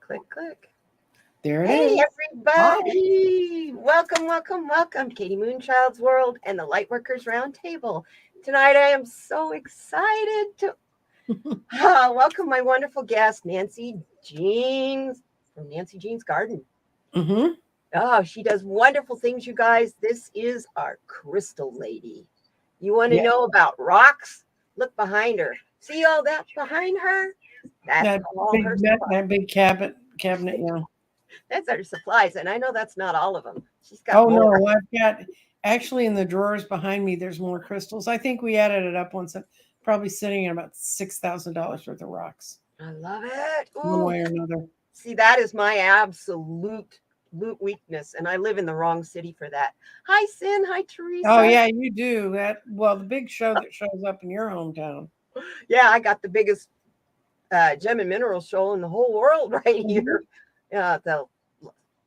Click, click. There it Hey, is. everybody. Welcome, welcome, welcome. kdmoonchild's World and the Lightworkers RoundTable. Tonight, I am so excited to welcome my wonderful guest, Nancy Jean from Nancy Jean's Garden. Mm-hmm. Oh, she does wonderful things, you guys. This is our crystal lady. You want to know about rocks? Look behind her. See all that behind her? That's all her supplies. That big cabinet, yeah. That's her supplies, and I know that's not all of them. She's got Oh more. no, I've got actually in the drawers behind me. There's more crystals. I think we added it up once. Probably sitting at about $6,000 worth of rocks. I love it. One Ooh. way or another. See, that is my absolute weakness, and I live in the wrong city for that. Hi, Sin. Hi, Teresa. Oh yeah, you do that. Well, the big show that shows up in your hometown. Yeah, I got the biggest gem and mineral show in the whole world right here. The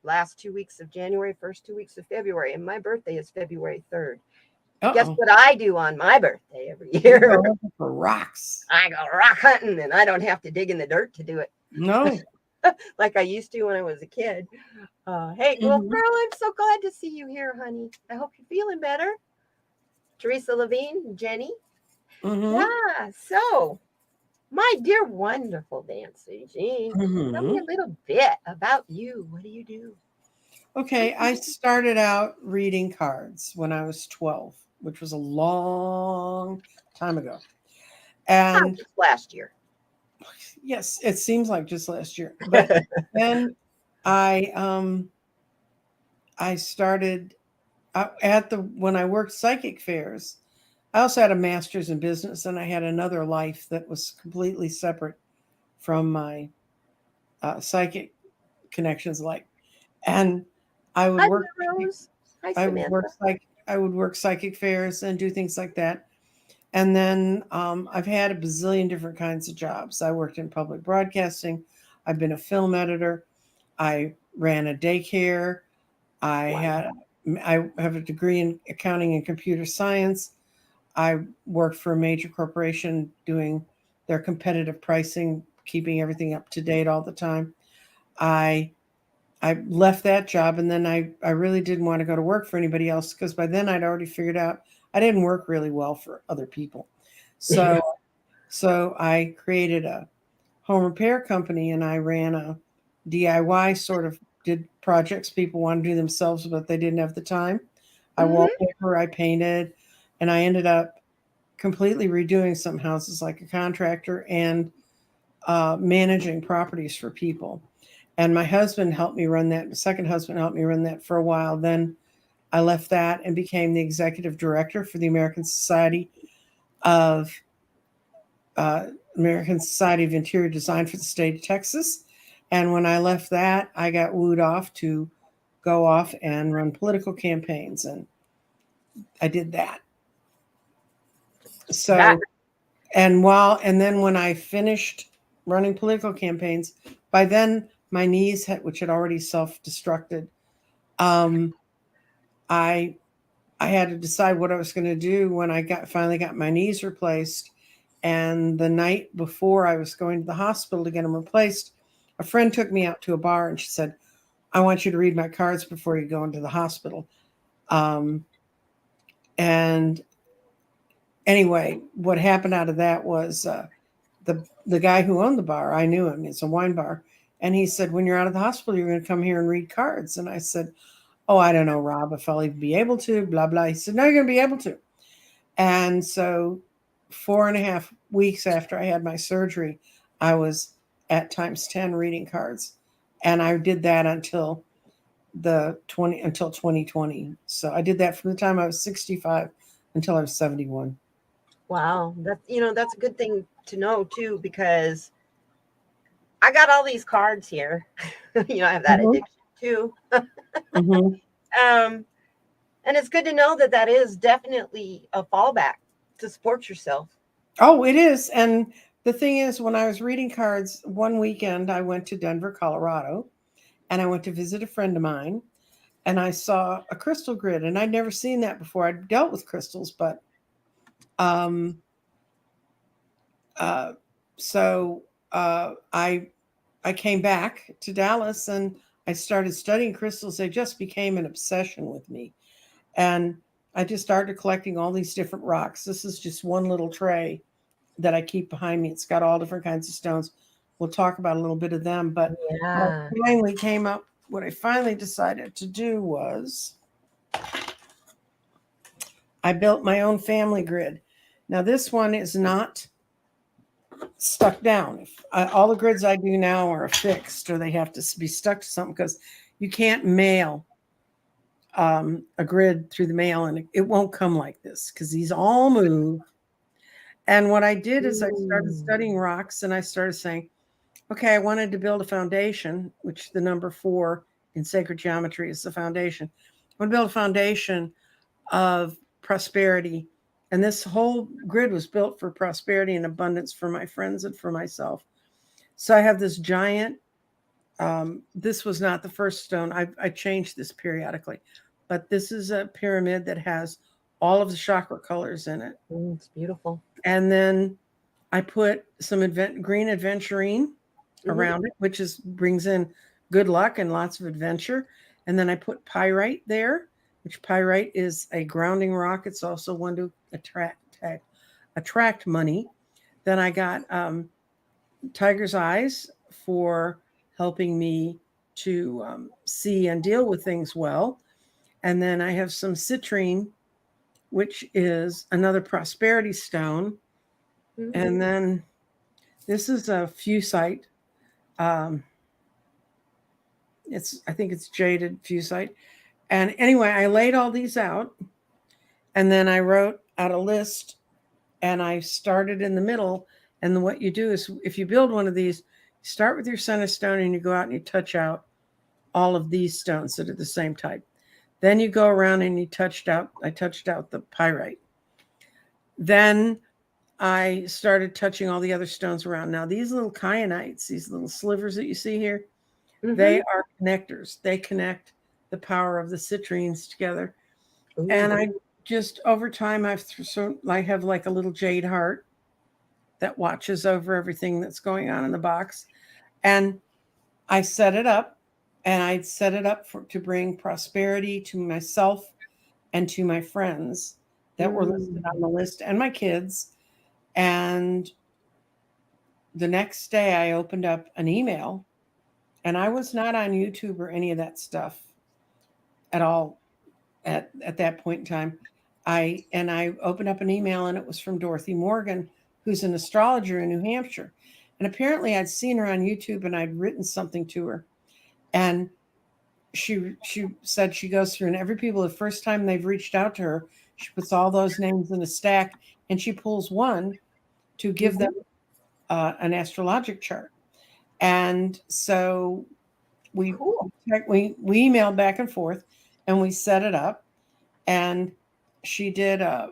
last 2 weeks of January, first 2 weeks of February, and my birthday is February 3rd. Guess what I do on my birthday every year? You go looking for rocks. I go rock hunting, and I don't have to dig in the dirt to do it. No. Like I used to when I was a kid. Hey, Wolfgirl, I'm so glad to see you here, honey. I hope you're feeling better. Teresa Levine, Jenny. Yeah, so my dear, wonderful Nancy Jean, tell me a little bit about you. What do you do? Okay, I started out reading cards when I was 12, which was a long time ago. And just last year. Yes, it seems like just last year. But then I started when I worked psychic fairs. I also had a master's in business, and I had another life that was completely separate from my psychic connections. And I would work. I would work psychic fairs and do things like that. And then I've had a bazillion different kinds of jobs. I worked in public broadcasting. I've been a film editor. I ran a daycare. I have a degree in accounting and computer science. I worked for a major corporation doing their competitive pricing, keeping everything up to date all the time. I left that job, and then I really didn't want to go to work for anybody else, because by then I'd already figured out I didn't work really well for other people. So I created a home repair company, and I ran a DIY, sort of did projects people want to do themselves, but they didn't have the time. I wallpaper, I painted, and I ended up completely redoing some houses like a contractor and managing properties for people. And my husband helped me run that. The second husband helped me run that for a while. Then I left that and became the executive director for the American Society of Interior Design for the state of Texas. And when I left that, I got wooed off to go off and run political campaigns, and I did that. So, and then when I finished running political campaigns, by then my knees which had already self-destructed, I had to decide what I was going to do when I finally got my knees replaced. And the night before I was going to the hospital to get them replaced, a friend took me out to a bar, and she said, "I want you to read my cards before you go into the hospital." And anyway, what happened out of that was the guy who owned the bar, I knew him. It's a wine bar. And he said, "When you're out of the hospital, you're going to come here and read cards." And I said, "Oh, I don't know, Rob, if I'll even be able to, blah, blah." He said, "No, you're going to be able to." And so 4.5 weeks after I had my surgery, I was at times 10 reading cards. And I did that until 2020. So I did that from the time I was 65 until I was 71. Wow. That's a good thing to know too, because I got all these cards here. I have that addiction too. And it's good to know that is definitely a fallback to support yourself. Oh, it is. And the thing is, when I was reading cards one weekend, I went to Denver, Colorado, and I went to visit a friend of mine, and I saw a crystal grid, and I'd never seen that before. I'd dealt with crystals, but I I came back to Dallas and I started studying crystals. They just became an obsession with me. And I just started collecting all these different rocks. This is just one little tray that I keep behind me. It's got all different kinds of stones. We'll talk about a little bit of them. But Yeah. what I finally decided to do was I built my own family grid. Now, this one is not stuck down. All the grids I do now are fixed, or they have to be stuck to something, because you can't mail a grid through the mail and it won't come like this, because these all move. And what I did is I started studying rocks and I started saying, okay, I wanted to build a foundation, which the number 4 in sacred geometry is the foundation. I want to build a foundation of prosperity. And this whole grid was built for prosperity and abundance for my friends and for myself. So I have this giant, this was not the first stone. I changed this periodically, but this is a pyramid that has all of the chakra colors in it. It's beautiful. And then I put some green aventurine around it, which brings in good luck and lots of adventure. And then I put pyrite there, which pyrite is a grounding rock. It's also one to attract money. Then I got tiger's eyes for helping me to see and deal with things well. And then I have some citrine, which is another prosperity stone. And then this is a fusite. I think it's jaded fusite. And anyway, I laid all these out, and then I wrote out a list, and I started in the middle. And then what you do is, if you build one of these, you start with your center stone and you go out and you touch out all of these stones that are the same type. Then you go around and I touched out the pyrite. Then I started touching all the other stones around. Now, these little kyanites, these little slivers that you see here, they are connectors. They connect the power of the citrines together. And I just, over time, I have like a little jade heart that watches over everything that's going on in the box. And I set it up, and I'd set it up to bring prosperity to myself and to my friends that were listed on the list, and my kids. And the next day I opened up an email, and I was not on YouTube or any of that stuff at all at that point in time. I opened up an email, and it was from Dorothy Morgan, who's an astrologer in New Hampshire. And apparently I'd seen her on YouTube and I'd written something to her. And she said she goes through, and every people, the first time they've reached out to her, she puts all those names in a stack and she pulls one to give them an astrologic chart. And so we emailed back and forth, and we set it up, and she did a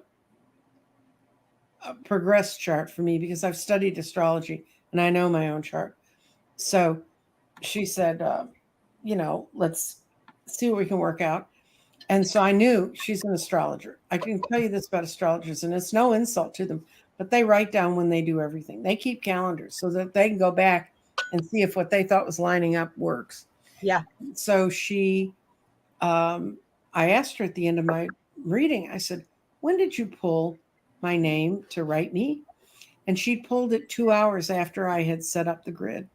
progress chart for me, because I've studied astrology and I know my own chart. So she said, let's see what we can work out. And so I knew she's an astrologer. I can tell you this about astrologers, and it's no insult to them, but they write down when they do everything. They keep calendars so that they can go back and see if what they thought was lining up works. Yeah. So I asked her at the end of my reading, I said, when did you pull my name to write me? And she pulled it 2 hours after I had set up the grid,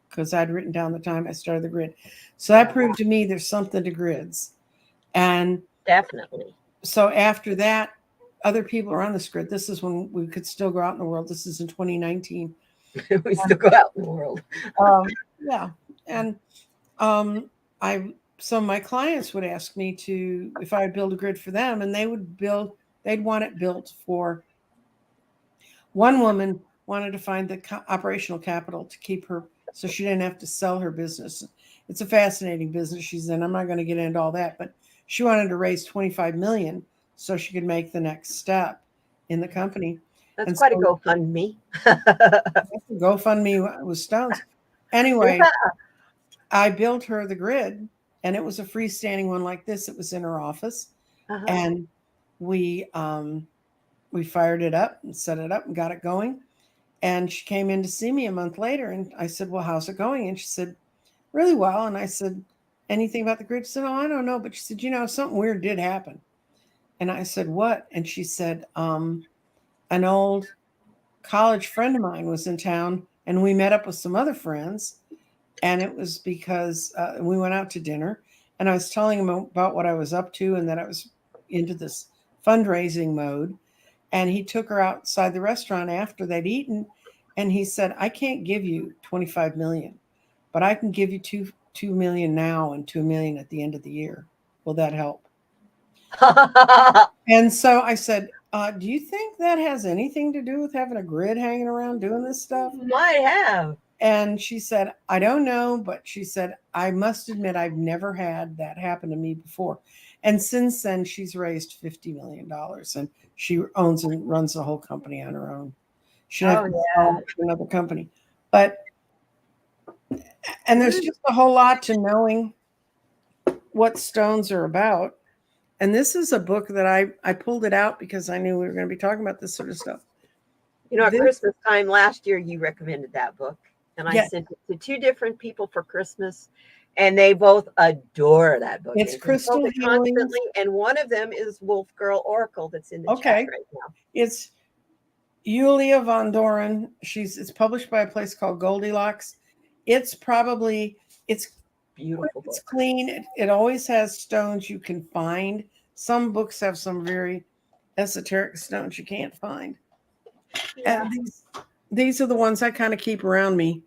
because I'd written down the time I started the grid. So that proved to me there's something to grids. And definitely. So after that, other people are on this grid. This is when we could still go out in the world. This is in 2019. We still go out in the world. Yeah. And so my clients would ask me if I would build a grid for them, and they'd want it built for, one woman wanted to find the operational capital to keep her, so she didn't have to sell her business. It's a fascinating business she's in. I'm not going to get into all that, but she wanted to raise $25 million so she could make the next step in the company. That's quite a GoFundMe. GoFundMe with stones. Anyway, I built her the grid, and it was a freestanding one like this. It was in her office, and we fired it up and set it up and got it going. And she came in to see me a month later, and I said, well, how's it going? And she said, really well. And I said, anything about the grid? She said, oh, I don't know. But she said, something weird did happen. And I said, what? And she said, an old college friend of mine was in town, and we met up with some other friends. And it was because we went out to dinner, and I was telling him about what I was up to and that I was into this fundraising mode. And he took her outside the restaurant after they'd eaten, and he said, I can't give you 25 million, but I can give you 2 million now and 2 million at the end of the year. Will that help? And so I said, do you think that has anything to do with having a grid hanging around doing this stuff? Might have. And she said, I don't know, but she said, I must admit, I've never had that happen to me before. And since then, she's raised $50 million, and she owns and runs the whole company on her own. She has another company. And there's just a whole lot to knowing what stones are about. And this is a book that I pulled it out because I knew we were going to be talking about this sort of stuff. At Christmas time last year, you recommended that book. And I sent it to 2 different people for Christmas, and they both adore that book. It's Crystal constantly, and one of them is Wolfgirl Oracle that's in the chat right now. It's Julia Von Doren. It's published by a place called Goldilocks. It's beautiful. It's clean. It always has stones you can find. Some books have some very esoteric stones you can't find. Yeah. And these are the ones I kind of keep around me.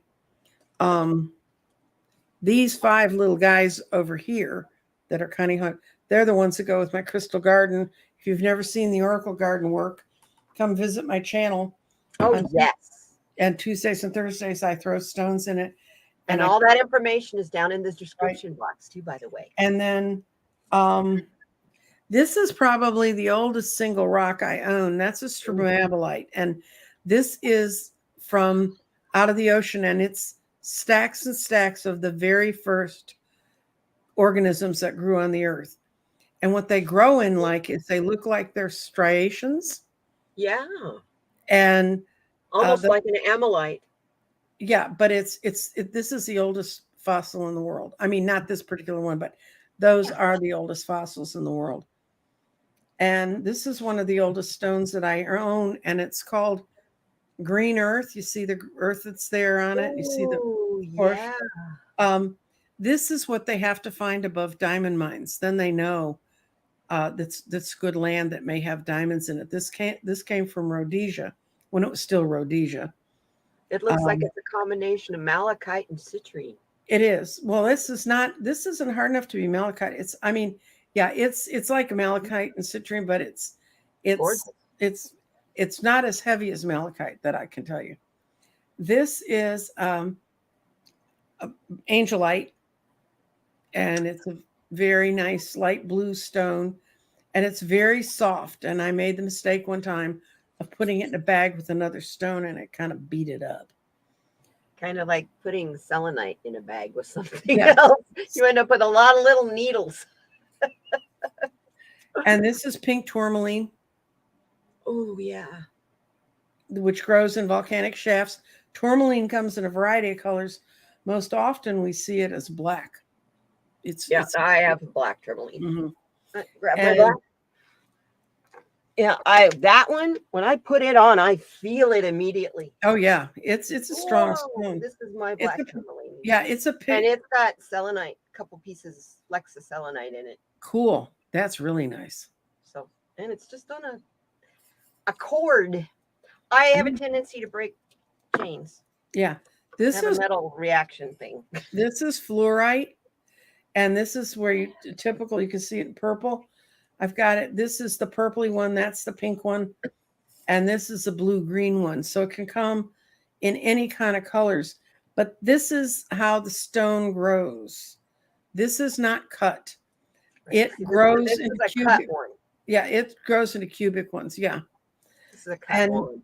These 5 little guys over here that are kind of, they're the ones that go with my crystal garden. If you've never seen the Oracle garden work, come visit my channel. Oh, yes. And Tuesdays and Thursdays, I throw stones in it. And all that information is down in the description box too, by the way. And then this is probably the oldest single rock I own. That's a stromatolite. And this is from out of the ocean, and it's stacks and stacks of the very first organisms that grew on the earth. And what they grow in is they look like they're striations. Yeah. And almost like an amylite. Yeah, but this is the oldest fossil in the world. I mean, not this particular one, but those are the oldest fossils in the world. And this is one of the oldest stones that I own, and it's called green earth. You see the earth that's there on it. You see the this is what they have to find above diamond mines. Then they know that's good land that may have diamonds in it. This came from Rhodesia when it was still Rhodesia. It looks like it's a combination of malachite and citrine. It is. Well, this isn't hard enough to be malachite. It's like a malachite and citrine, but it's not as heavy as malachite, that I can tell you. This is angelite, and it's a very nice light blue stone, and it's very soft. And I made the mistake one time of putting it in a bag with another stone, and it kind of beat it up. Kind of like putting selenite in a bag with something else. You end up with a lot of little needles. And this is pink tourmaline. Oh, yeah. Which grows in volcanic shafts. Tourmaline comes in a variety of colors. Most often we see it as black. I have black tourmaline. Mm-hmm. That one, when I put it on, I feel it immediately. Oh yeah, it's a strong stone. This is my black tourmaline. Yeah, it's a pink. And it's got selenite, a couple pieces selenite in it. Cool. That's really nice. So, and it's just on a cord. I have a tendency to break chains. Yeah. This is a metal reaction thing. This is fluorite. And this is where you can see it in purple. I've got it. This is the purpley one. That's the pink one. And this is the blue-green one. So it can come in any kind of colors. But this is how the stone grows. This is not cut. It grows into cubic. Yeah, it grows into cubic ones. Yeah. This is a cut one.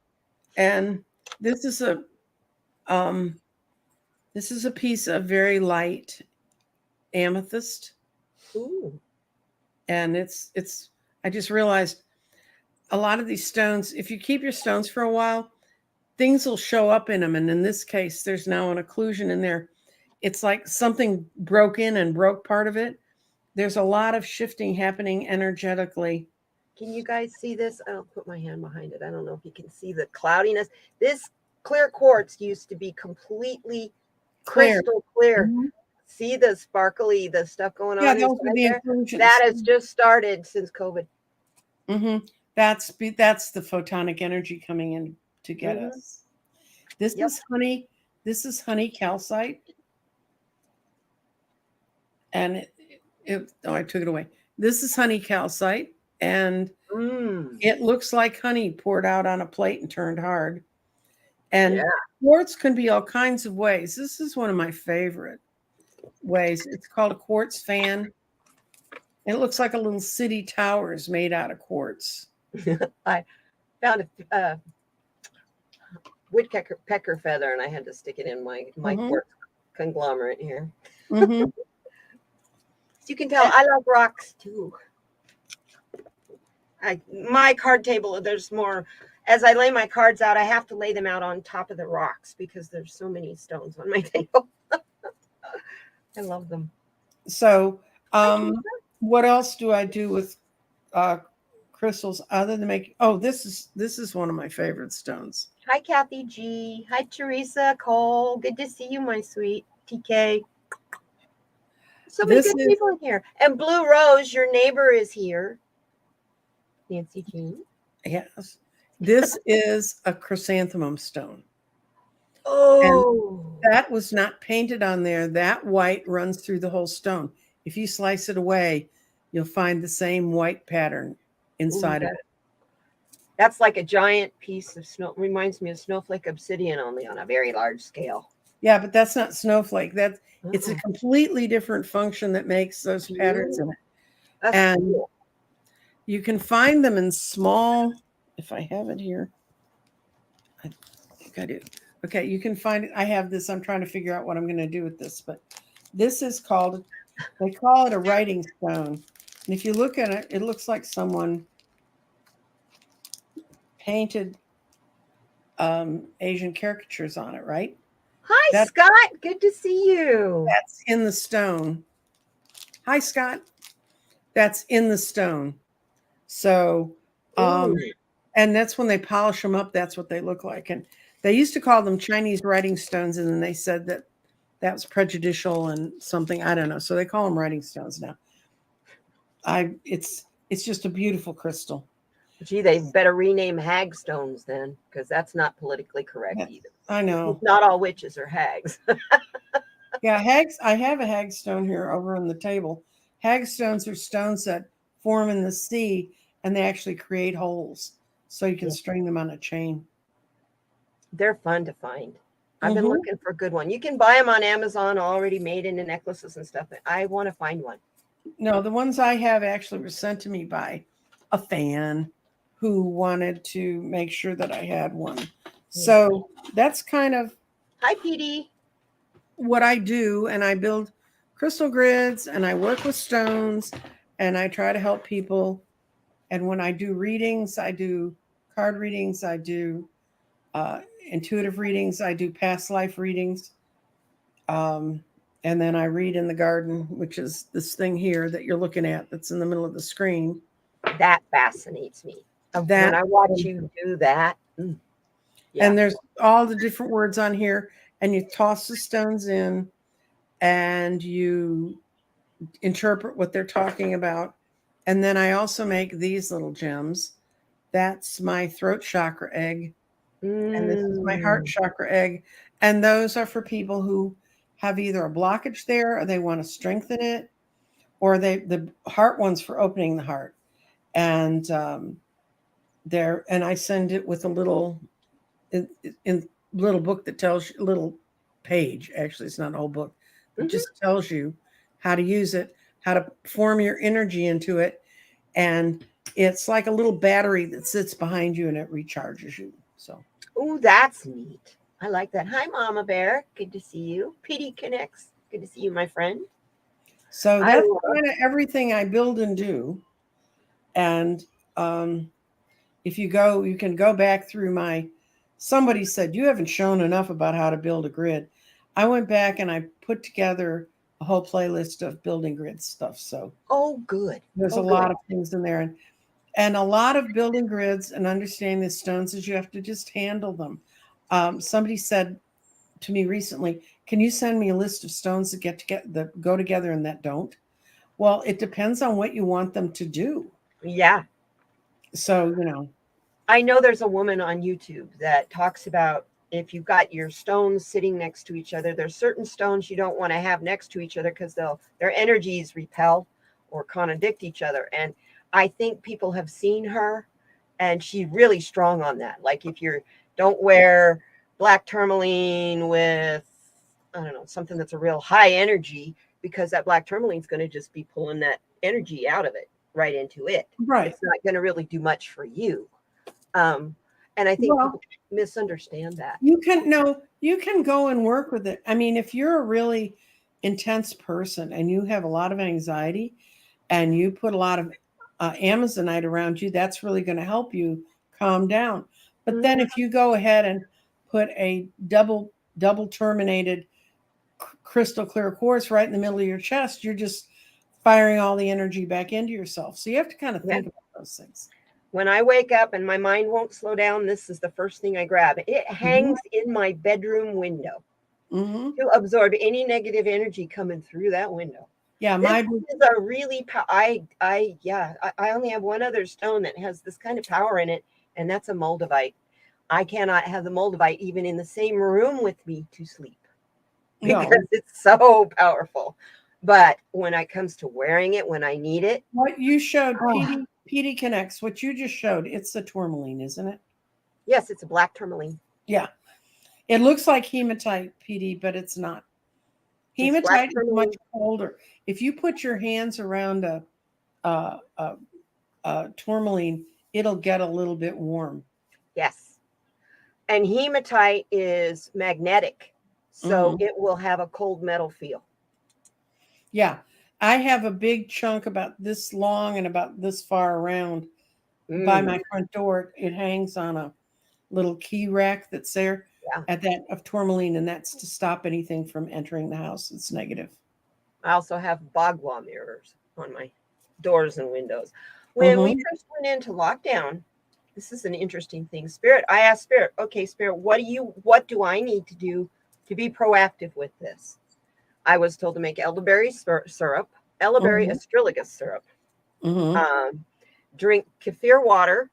And this is a piece of very light amethyst. Ooh. And I just realized a lot of these stones, if you keep your stones for a while, things will show up in them. And in this case, there's now an occlusion in there. It's like something broke in and broke part of it. There's a lot of shifting happening energetically. Can you guys see this? I'll put my hand behind it. I don't know if you can see the cloudiness. This clear quartz used to be completely crystal clear. Mm-hmm. See the sparkly, the stuff going on those are the there? That has just started since COVID. Mm-hmm. That's the photonic energy coming in to get us. This is honey. This is honey calcite. And I took it away. This is honey calcite, and it looks like honey poured out on a plate and turned hard. And quartz can be all kinds of ways. This is one of my favorite ways. It's called a quartz fan. It looks like a little city towers made out of quartz. I found a woodpecker feather, and I had to stick it in my quartz conglomerate here. Mm-hmm. So you can tell I love rocks too. My card table, there's more. As I lay my cards out, I have to lay them out on top of the rocks because there's so many stones on my table. I love them. So, what else do I do with crystals other than make? Oh, this is one of my favorite stones. Hi, Kathy G. Hi, Teresa Cole. Good to see you, my sweet TK. So many good people in here. And Blue Rose, your neighbor, is here. Nancy Jean. Yes. This is a chrysanthemum stone. Oh. And that was not painted on there. That white runs through the whole stone. If you slice it away, you'll find the same white pattern inside of it. That's like a giant piece of snow. Reminds me of snowflake obsidian, only on a very large scale. Yeah, but that's not snowflake. It's a completely different function that makes those patterns in it. That's cool. You can find them in small, if I have it here. I think I do. Okay, you can find it. I have this. I'm trying to figure out what I'm going to do with this, but this is called, they call it a writing stone. And if you look at it, it looks like someone painted Asian caricatures on it, right? Hi, Scott. Good to see you. That's in the stone. Hi, Scott. That's in the stone. So, and that's when they polish them up. That's what they look like. And they used to call them Chinese writing stones. And then they said that was prejudicial and something. I don't know. So they call them writing stones now. It's just a beautiful crystal. Gee, they better rename hag stones then, because that's not politically correct either. I know. Not all witches are hags. Yeah, hags. I have a hag stone here over on the table. Hag stones are stones that form in the sea, and they actually create holes, so you can string them on a chain. They're fun to find. I've been looking for a good one. You can buy them on Amazon already made into necklaces and stuff. I want to find one. No, the ones I have actually were sent to me by a fan who wanted to make sure that I had one. So that's kind of hi, PD. What I do, and I build crystal grids, and I work with stones, and I try to help people. And when I do readings, I do card readings, I do intuitive readings, I do past life readings, and then I read in the garden, which is this thing here that you're looking at that's in the middle of the screen. That fascinates me. When I watch you do that. Yeah. And there's all the different words on here, and you toss the stones in and you interpret what they're talking about. And then I also make these little gems. That's my throat chakra egg. And this is my heart chakra egg. And those are for people who have either a blockage there, or they want to strengthen it, or the heart one's for opening the heart. And and I send it with a little little book that tells you, a little page, actually it's not a whole book, it just tells you how to use it, how to form your energy into it. And it's like a little battery that sits behind you and it recharges you. So that's neat. I like that. Hi, Mama Bear. Good to see you. PD Connects. Good to see you, my friend. So that's kind of everything I build and do. And if you can go back through my somebody said, you haven't shown enough about how to build a grid. I went back and I put together a whole playlist of building grid stuff. So good. There's a lot of things in there. And a lot of building grids and understanding the stones is you have to just handle them. Somebody said to me recently, can you send me a list of stones that go together and that don't? Well, it depends on what you want them to do. Yeah. So, I know there's a woman on YouTube that talks about if you've got your stones sitting next to each other, there's certain stones you don't want to have next to each other because their energies repel or contradict each other. And I think people have seen her, and she's really strong on that. Like if you don't wear black tourmaline with, I don't know, something that's a real high energy, because that black tourmaline is going to just be pulling that energy out of it right into it. Right. It's not going to really do much for you. And I think people misunderstand that. You can go and work with it. I mean, if you're a really intense person and you have a lot of anxiety and you put a lot of Amazonite around you, that's really going to help you calm down. But then if you go ahead and put a double terminated crystal clear quartz right in the middle of your chest, you're just firing all the energy back into yourself. So you have to kind of think about those things. When I wake up and my mind won't slow down, this is the first thing I grab. It hangs in my bedroom window to absorb any negative energy coming through that window. Yeah, this is a really I only have one other stone that has this kind of power in it, and that's a moldavite. I cannot have the moldavite even in the same room with me to sleep because it's so powerful. But when it comes to wearing it, when I need it, what you showed, PD Connects, what you just showed, it's a tourmaline, isn't it? Yes, it's a black tourmaline. Yeah. It looks like hematite, PD, but it's not. Hematite is much colder. If you put your hands around a tourmaline, it'll get a little bit warm. Yes. And hematite is magnetic, so it will have a cold metal feel. Yeah. I have a big chunk about this long and about this far around by my front door. It hangs on a little key rack that's there at that of tourmaline, and that's to stop anything from entering the house. It's negative. I also have bagua mirrors on my doors and windows. When we first went into lockdown, this is an interesting thing. I asked Spirit, okay, Spirit, what do I need to do to be proactive with this? I was told to make elderberry syrup, elderberry astragalus syrup, drink kefir water,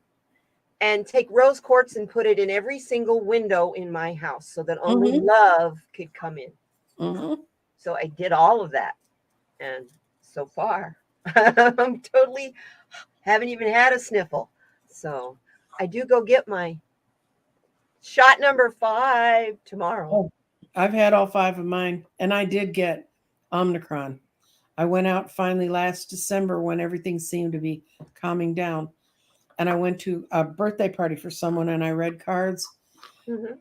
and take rose quartz and put it in every single window in my house so that only love could come in. So I did all of that. And so far, I'm totally haven't even had a sniffle. So I do go get my shot number 5 tomorrow. Oh, I've had all 5 of mine, and I did get Omicron. I went out finally last December when everything seemed to be calming down. And I went to a birthday party for someone, and I read cards.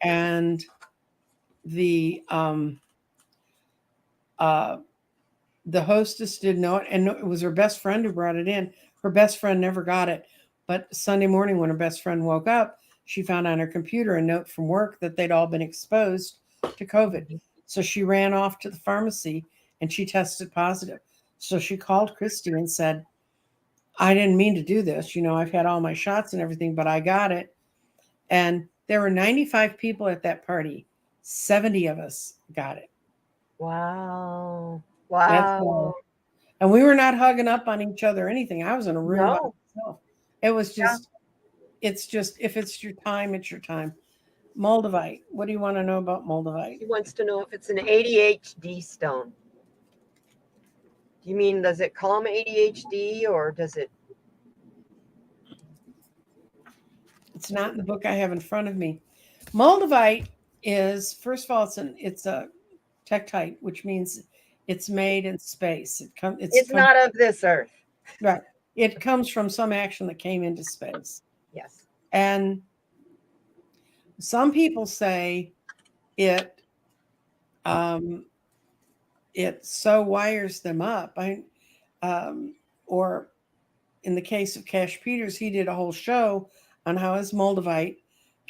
And the hostess didn't know it, and it was her best friend who brought it in. Her best friend never got it, but Sunday morning when her best friend woke up, she found on her computer a note from work that they'd all been exposed to COVID. So she ran off to the pharmacy and she tested positive. So she called Christy and said, I didn't mean to do this. I've had all my shots and everything, but I got it. And there were 95 people at that party. 70 of us got it. Wow. And we were not hugging up on each other or anything. I was in a room by myself. It was just, it's just, if it's your time, it's your time. Moldavite. What do you want to know about moldavite? He wants to know if it's an ADHD stone. Do you mean, does it calm ADHD or does it? It's not in the book I have in front of me. Moldavite is, first of all, it's a tektite, which means it's made in space. It's not of this earth. Right. It comes from some action that came into space. Yes. And some people say it so wires them up. Or in the case of Cash Peters, he did a whole show on how his moldavite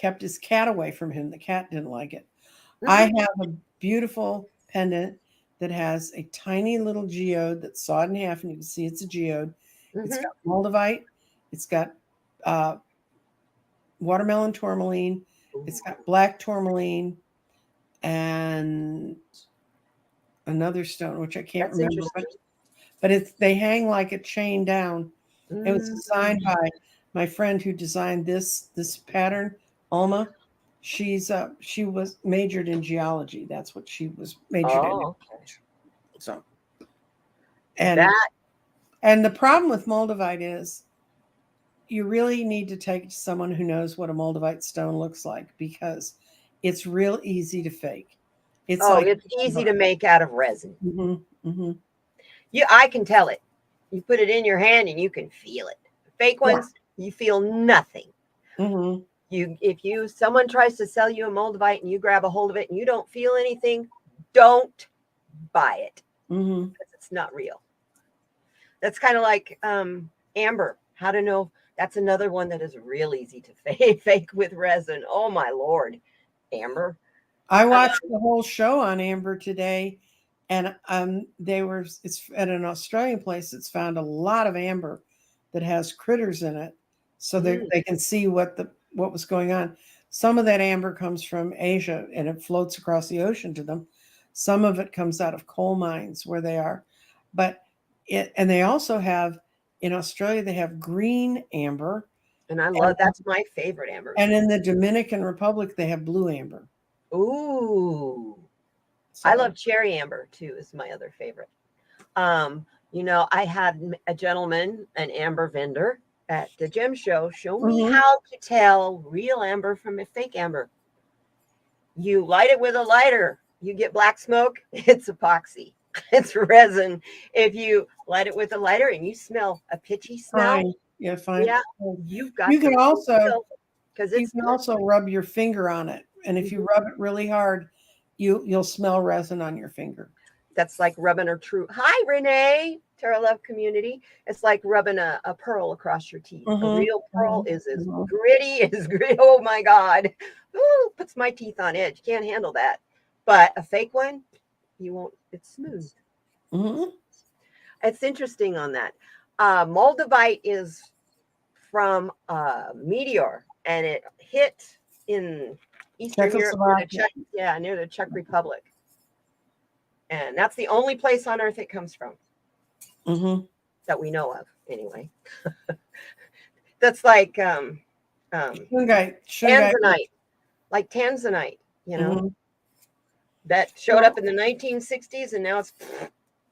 kept his cat away from him. The cat didn't like it. Mhm. I have a beautiful pendant that has a tiny little geode that's sawed in half, and you can see it's a geode. It's Mhm. got moldavite. It's got watermelon tourmaline. It's got black tourmaline and another stone, which I can't That's remember. interesting. But they hang like a chain down. It was designed Mm. by my friend who designed this pattern, Alma. She was majored in geology. That's what she was majored in. Oh, okay. So and That and the problem with moldavite is you really need to take it to someone who knows what a moldavite stone looks like, because it's real easy to fake. It's like it's easy to make out of resin. Mm-hmm. I can tell it. You put it in your hand and you can feel it. Fake ones, you feel nothing. Mm-hmm. If someone tries to sell you a moldavite and you grab a hold of it and you don't feel anything, don't buy it, because it's not real. That's kind of like amber. How to know? That's another one that is real easy to fake with resin. Oh my Lord, amber. I watched the whole show on amber today, and it's at an Australian place that's found a lot of amber that has critters in it, so they can see what was going on. Some of that amber comes from Asia and it floats across the ocean to them. Some of it comes out of coal mines where they are, and they also have, in Australia, they have green amber, and that's my favorite amber. and in the Dominican Republic they have blue amber. Ooh. So. I love cherry amber too, is my other favorite. I had a gentleman, an amber vendor at the gem show, show me how to tell real amber from a fake amber. You light it with a lighter, you get black smoke, it's epoxy. It's resin. If you light it with a lighter and you smell a pitchy smell, fine. Yeah, you've got. You can also rub your finger on it, and if you rub it really hard, you'll smell resin on your finger. That's like rubbing a true. Hi, Renee, Terra Love Community. It's like rubbing a pearl across your teeth. A real pearl is as gritty as gritty. Oh my God. Ooh, puts my teeth on edge. Can't handle that. But a fake one, you won't. It's smooth. It's interesting on that. Moldavite is from meteor, and it hit in Eastern Europe, near the Czech Republic. And that's the only place on earth it comes from, that we know of, anyway. That's like tanzanite, that showed up in the 1960s, and now it's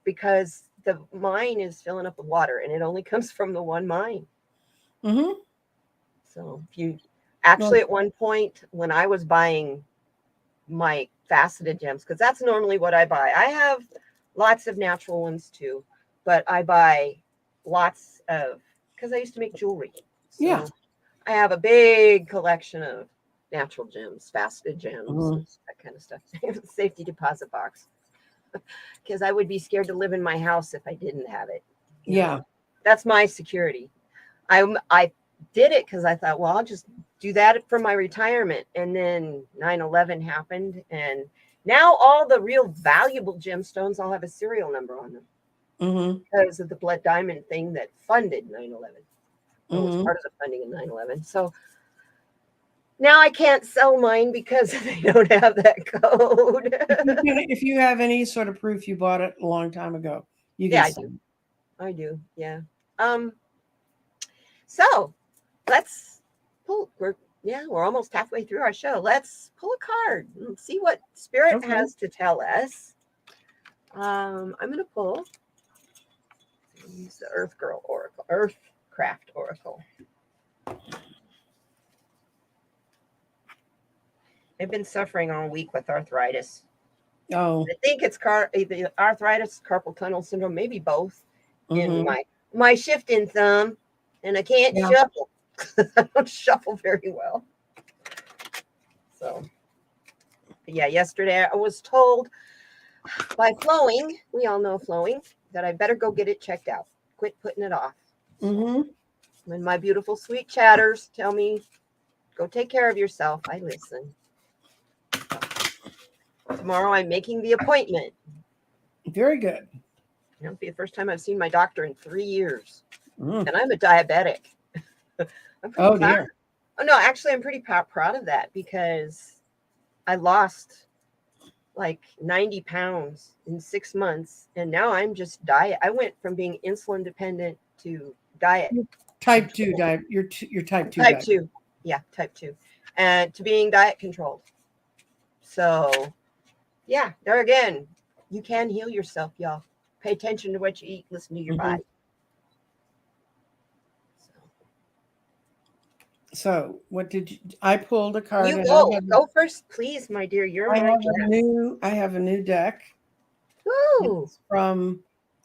because the mine is filling up with water, and it only comes from the one mine. So if you actually, at one point when I was buying my faceted gems, because that's normally what I buy. I have lots of natural ones too, but I buy lots of, because I used to make jewelry. So I have a big collection of natural gems, faceted gems, that kind of stuff. Safety deposit box, because I would be scared to live in my house if I didn't have it. That's my security. I did it because I thought, well, I'll just do that for my retirement. And then 9/11 happened, and now all the real valuable gemstones all have a serial number on them, because of the blood diamond thing that funded 9/11. It was part of the funding of 9/11. So now I can't sell mine because they don't have that code. If you have any sort of proof you bought it a long time ago, you can sell it. I do. Yeah. So let's pull. We're almost halfway through our show. Let's pull a card and see what Spirit has to tell us. I'm going to pull. Use the Earthgirl Oracle, Earthcraft Oracle. I've been suffering all week with arthritis. I think it's either arthritis, carpal tunnel syndrome, maybe both. In my shifting thumb, and I can't shuffle. I don't shuffle very well. So, yesterday I was told by Flowing, we all know Flowing, that I better go get it checked out. Quit putting it off. When my beautiful sweet chatters tell me, Go take care of yourself. I listen. Tomorrow I'm making the appointment. Very good. It'll be the first time I've seen my doctor in 3 years. Mm. And I'm a diabetic. I'm Oh, proud. dear. Oh, no, actually, I'm pretty proud of that because I lost like 90 pounds in 6 months. And now I'm just diet. I went from being insulin dependent to diet. Type 2 diet. You're type 2 Type diet. 2. Yeah, type 2. And to being diet controlled. So, yeah, there again, you can heal yourself, y'all. Pay attention to what you eat. Listen to your body. So, what did you? I pulled a card. You go first, please, my dear. You're my guest. I have a new deck. Ooh. It's from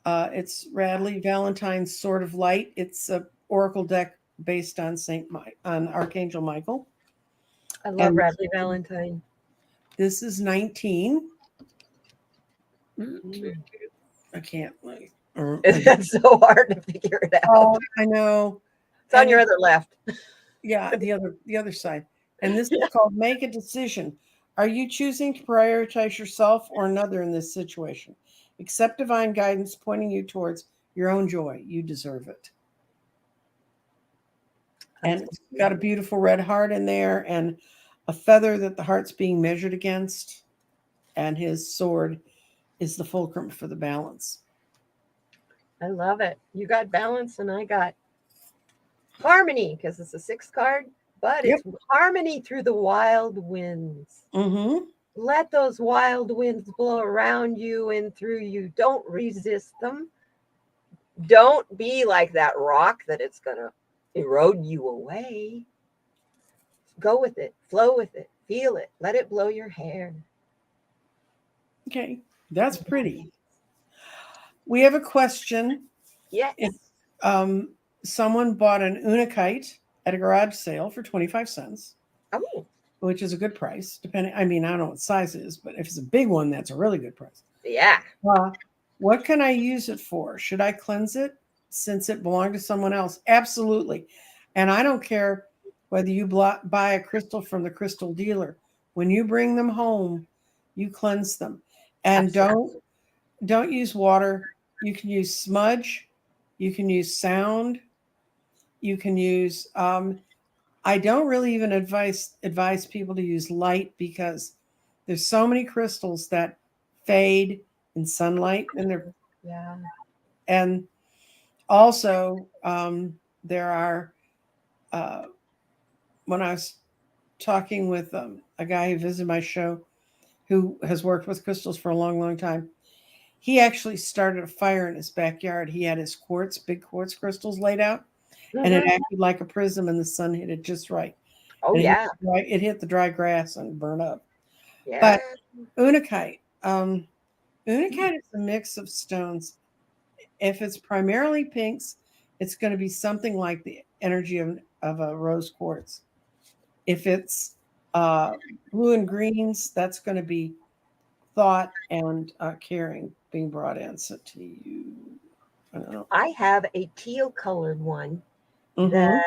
it's Radley Valentine's Sword of Light. It's a oracle deck based on on Archangel Michael. I love Radley Valentine. This is 19. I can't. It's so hard to figure it out. Oh, I know. It's on your other left. Yeah, the other side. And this is called Make a Decision. Are you choosing to prioritize yourself or another in this situation? Accept divine guidance pointing you towards your own joy. You deserve it. And it's got a beautiful red heart in there and a feather that the heart's being measured against. And his sword is the fulcrum for the balance. I love it. You got balance and I got harmony because it's a 6 card, but it's harmony through the wild winds. Mm-hmm. Let those wild winds blow around you and through you. Don't resist them. Don't be like that rock that it's going to erode you away. Go with it. Flow with it. Feel it. Let it blow your hair. Okay. That's pretty. We have a question. Yes. If someone bought an Unakite at a garage sale for 25 cents, which is a good price, depending. I mean, I don't know what size it is, but if it's a big one, that's a really good price. Yeah. What can I use it for? Should I cleanse it since it belonged to someone else? Absolutely. And I don't care whether you buy a crystal from the crystal dealer. When you bring them home, you cleanse them. And don't use water. You can use smudge. You can use sound. You can use I don't really even advise people to use light because there's so many crystals that fade in sunlight and also there are when I was talking with a guy who visited my show who has worked with crystals for a long time, he actually started a fire in his backyard. He had his big quartz crystals laid out, and it acted like a prism, and the sun hit it just right. Oh, and yeah. It hit the dry grass and burned up. Yeah. But Unakite. Unakite is a mix of stones. If it's primarily pinks, it's going to be something like the energy of a rose quartz. If it's blue and greens, that's going to be thought and caring being brought in. So to you, I don't know. I have a teal colored one that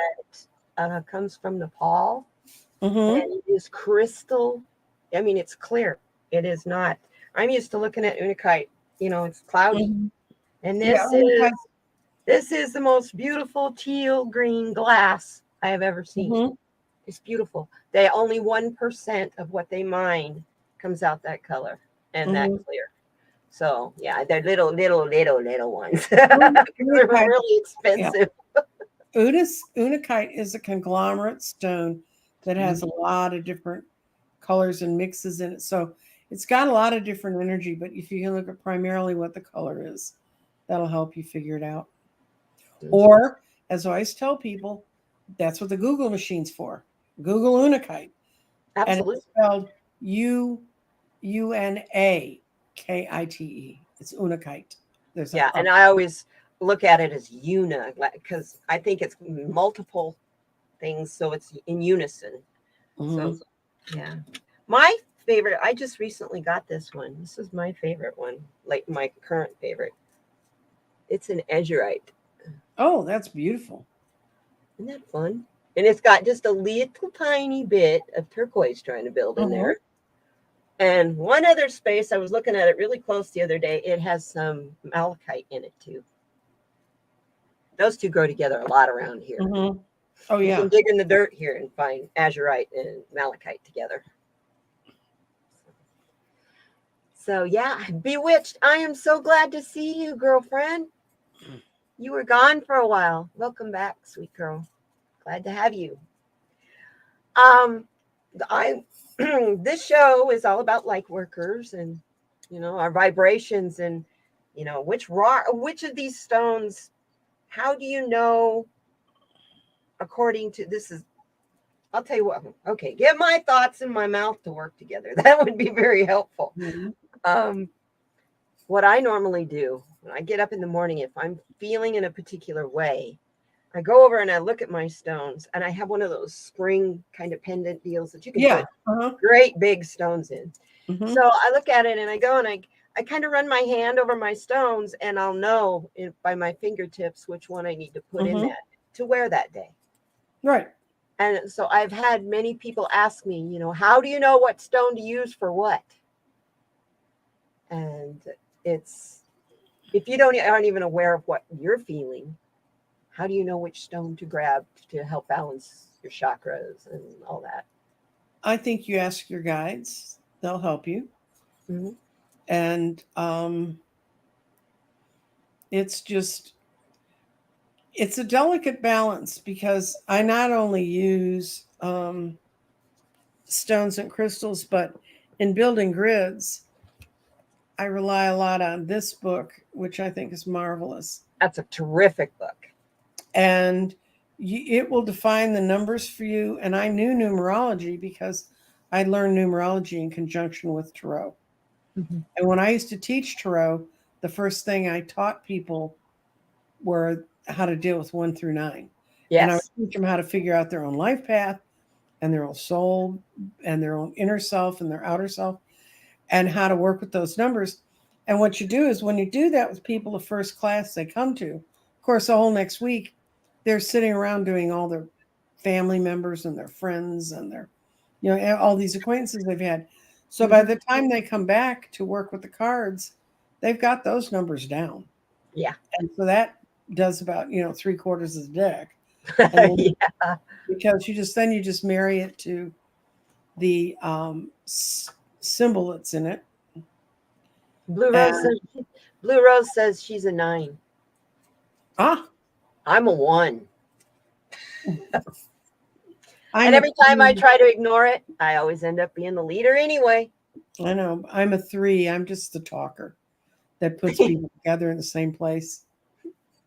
comes from Nepal. And it is crystal. I mean, it's clear. It is not. I'm used to looking at Unakite. You know, it's cloudy. And this is the most beautiful teal green glass I have ever seen. It's beautiful. Only 1% of what they mine comes out that color and that clear. So yeah, they're little ones. They're really expensive. Unakite is a conglomerate stone that has a lot of different colors and mixes in it. So it's got a lot of different energy, but if you can look at primarily what the color is, that'll help you figure it out. Or, as I always tell people, that's what the Google machine's for. Google Unakite. Absolutely. And it's spelled Unakite. It's Unakite. And I always look at it as una because I think it's multiple things, so it's in unison. So yeah, my favorite. I just recently got this one. This is my favorite one, like my current favorite. It's an azurite. Oh, that's beautiful. Isn't that fun? And it's got just a little tiny bit of turquoise trying to build in there. And one other space, I was looking at it really close the other day, it has some malachite in it too. Those two grow together a lot around here. Oh, yeah. You can dig in the dirt here and find azurite and malachite together. So yeah, Bewitched, I am so glad to see you, girlfriend. You were gone for a while. Welcome back, sweet girl. Glad to have you. This show is all about light workers and, you know, our vibrations and, you know, which of these stones, how do you know according to I'll tell you what, okay, get my thoughts and my mouth to work together. That would be very helpful. What I normally do when I get up in the morning, if I'm feeling in a particular way, I go over and I look at my stones, and I have one of those spring kind of pendant deals that you can put great big stones in. So I look at it and I go and I kind of run my hand over my stones, and I'll know by my fingertips which one I need to put in that to wear that day. Right. And so I've had many people ask me, you know, how do you know what stone to use for what? And it's, if you aren't even aware of what you're feeling, how do you know which stone to grab to help balance your chakras and all that? I think you ask your guides. They'll help you. And it's a delicate balance, because I not only use stones and crystals, but in building grids, I rely a lot on this book, which I think is marvelous. That's a terrific book. And it will define the numbers for you. And I knew numerology because I learned numerology in conjunction with tarot. And when I used to teach tarot, the first thing I taught people were how to deal with 1 through 9. Yes. And I would teach them how to figure out their own life path and their own soul and their own inner self and their outer self, and how to work with those numbers. And what you do is, when you do that with people, the first class they come to, of course, the whole next week, they're sitting around doing all their family members and their friends and their, you know, all these acquaintances they've had. So by the time they come back to work with the cards, they've got those numbers down. Yeah. And so that does about, 3/4 of the deck. And then, because you just marry it to the symbol that's in it. Blue Rose says she's a 9. I'm a 1. And every time I try to ignore it, I always end up being the leader anyway. I know. I'm a 3. I'm just the talker that puts people together in the same place.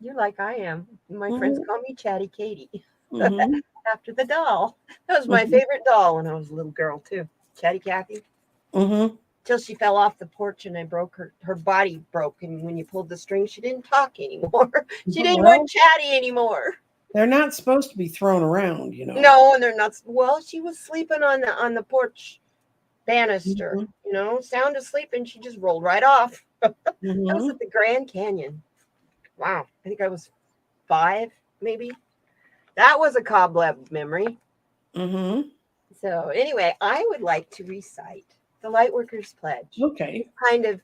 You're like I am. My friends call me Chatty Katie after the doll. That was my favorite doll when I was a little girl too. Chatty Cathy. Till she fell off the porch and I broke her body broke, and when you pulled the string, she didn't talk anymore. She didn't want Chatty anymore. They're not supposed to be thrown around, No, and they're not. Well, she was sleeping on the porch banister, sound asleep, and she just rolled right off. That was at the Grand Canyon. Wow, I think I was 5, maybe. That was a cobweb memory. So anyway, I would like to recite the Lightworker's Pledge. Okay. It kind of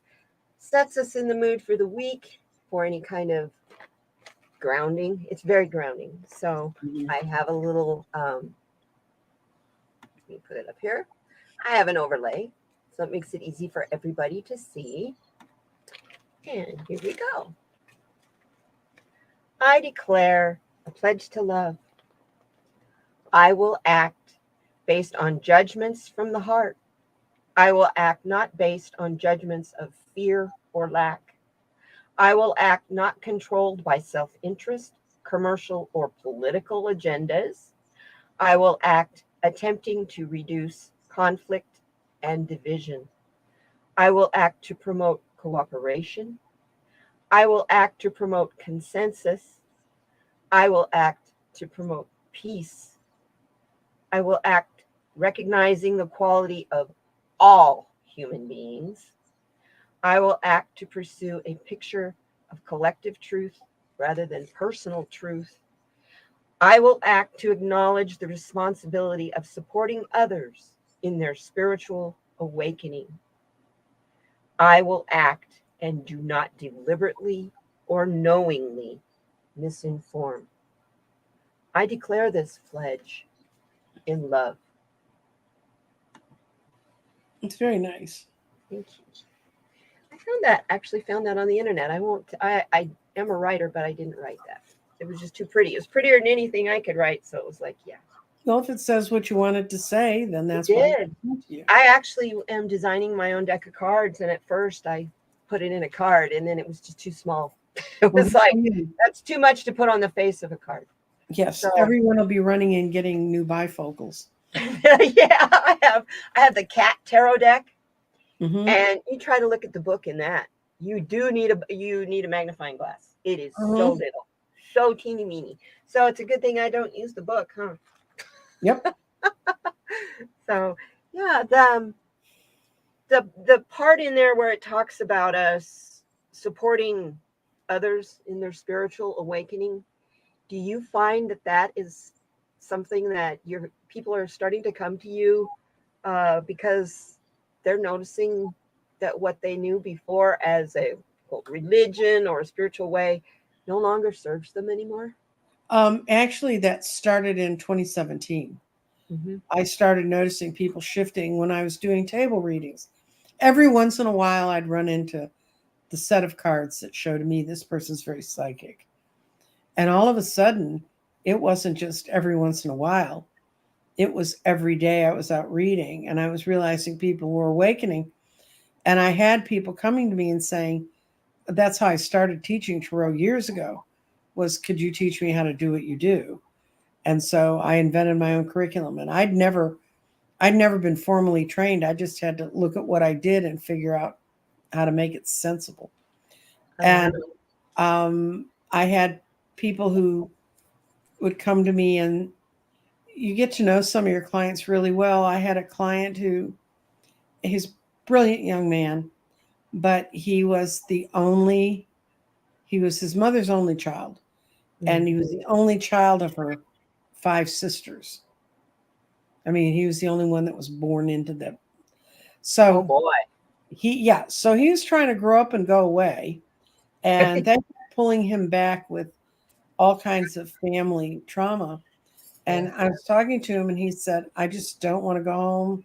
sets us in the mood for the week for any kind of grounding. It's very grounding. So I have a little, let me put it up here. I have an overlay, so it makes it easy for everybody to see. And here we go. I declare a pledge to love. I will act based on judgments from the heart. I will act not based on judgments of fear or lack. I will act not controlled by self-interest, commercial, or political agendas. I will act attempting to reduce conflict and division. I will act to promote cooperation. I will act to promote consensus. I will act to promote peace. I will act recognizing the quality of all human beings. I will act to pursue a picture of collective truth rather than personal truth. I will act to acknowledge the responsibility of supporting others in their spiritual awakening. I will act and do not deliberately or knowingly misinform. I declare this pledge in love. It's very nice. Thank you. Actually found that on the internet. I am a writer, but I didn't write that. It was just too pretty. It was prettier than anything I could write. So it was like, yeah. Well, if it says what you wanted to say, then that's It what did. I actually am designing my own deck of cards, and at first I put it in a card, and then it was just too small. It was like, that's too much to put on the face of a card. Yes, so, everyone will be running in getting new bifocals. Yeah, I have the cat tarot deck, and you try to look at the book in that. You do need a magnifying glass. It is so little, so teeny meeny. So it's a good thing I don't use the book, huh? Yep. So yeah, the part in there where it talks about us supporting others in their spiritual awakening, do you find that is something that your people are starting to come to you because they're noticing that what they knew before as a quote, religion or a spiritual way no longer serves them anymore? Actually, that started in 2017. I started noticing people shifting when I was doing table readings. Every once in a while, I'd run into the set of cards that showed me this person's very psychic. And all of a sudden, it wasn't just every once in a while. It was every day I was out reading, and I was realizing people were awakening. And I had people coming to me and saying, that's how I started teaching tarot years ago, was, could you teach me how to do what you do? And so I invented my own curriculum, and I'd never been formally trained. I just had to look at what I did and figure out how to make it sensible. And I had people who would come to me, and you get to know some of your clients really well. I had a client he's a brilliant young man, but he was his mother's only child. And he was the only child of her 5 sisters. I mean, he was the only one that was born into them. So, oh boy. So he was trying to grow up and go away. And they were pulling him back with all kinds of family trauma. And I was talking to him, and he said, I just don't want to go home.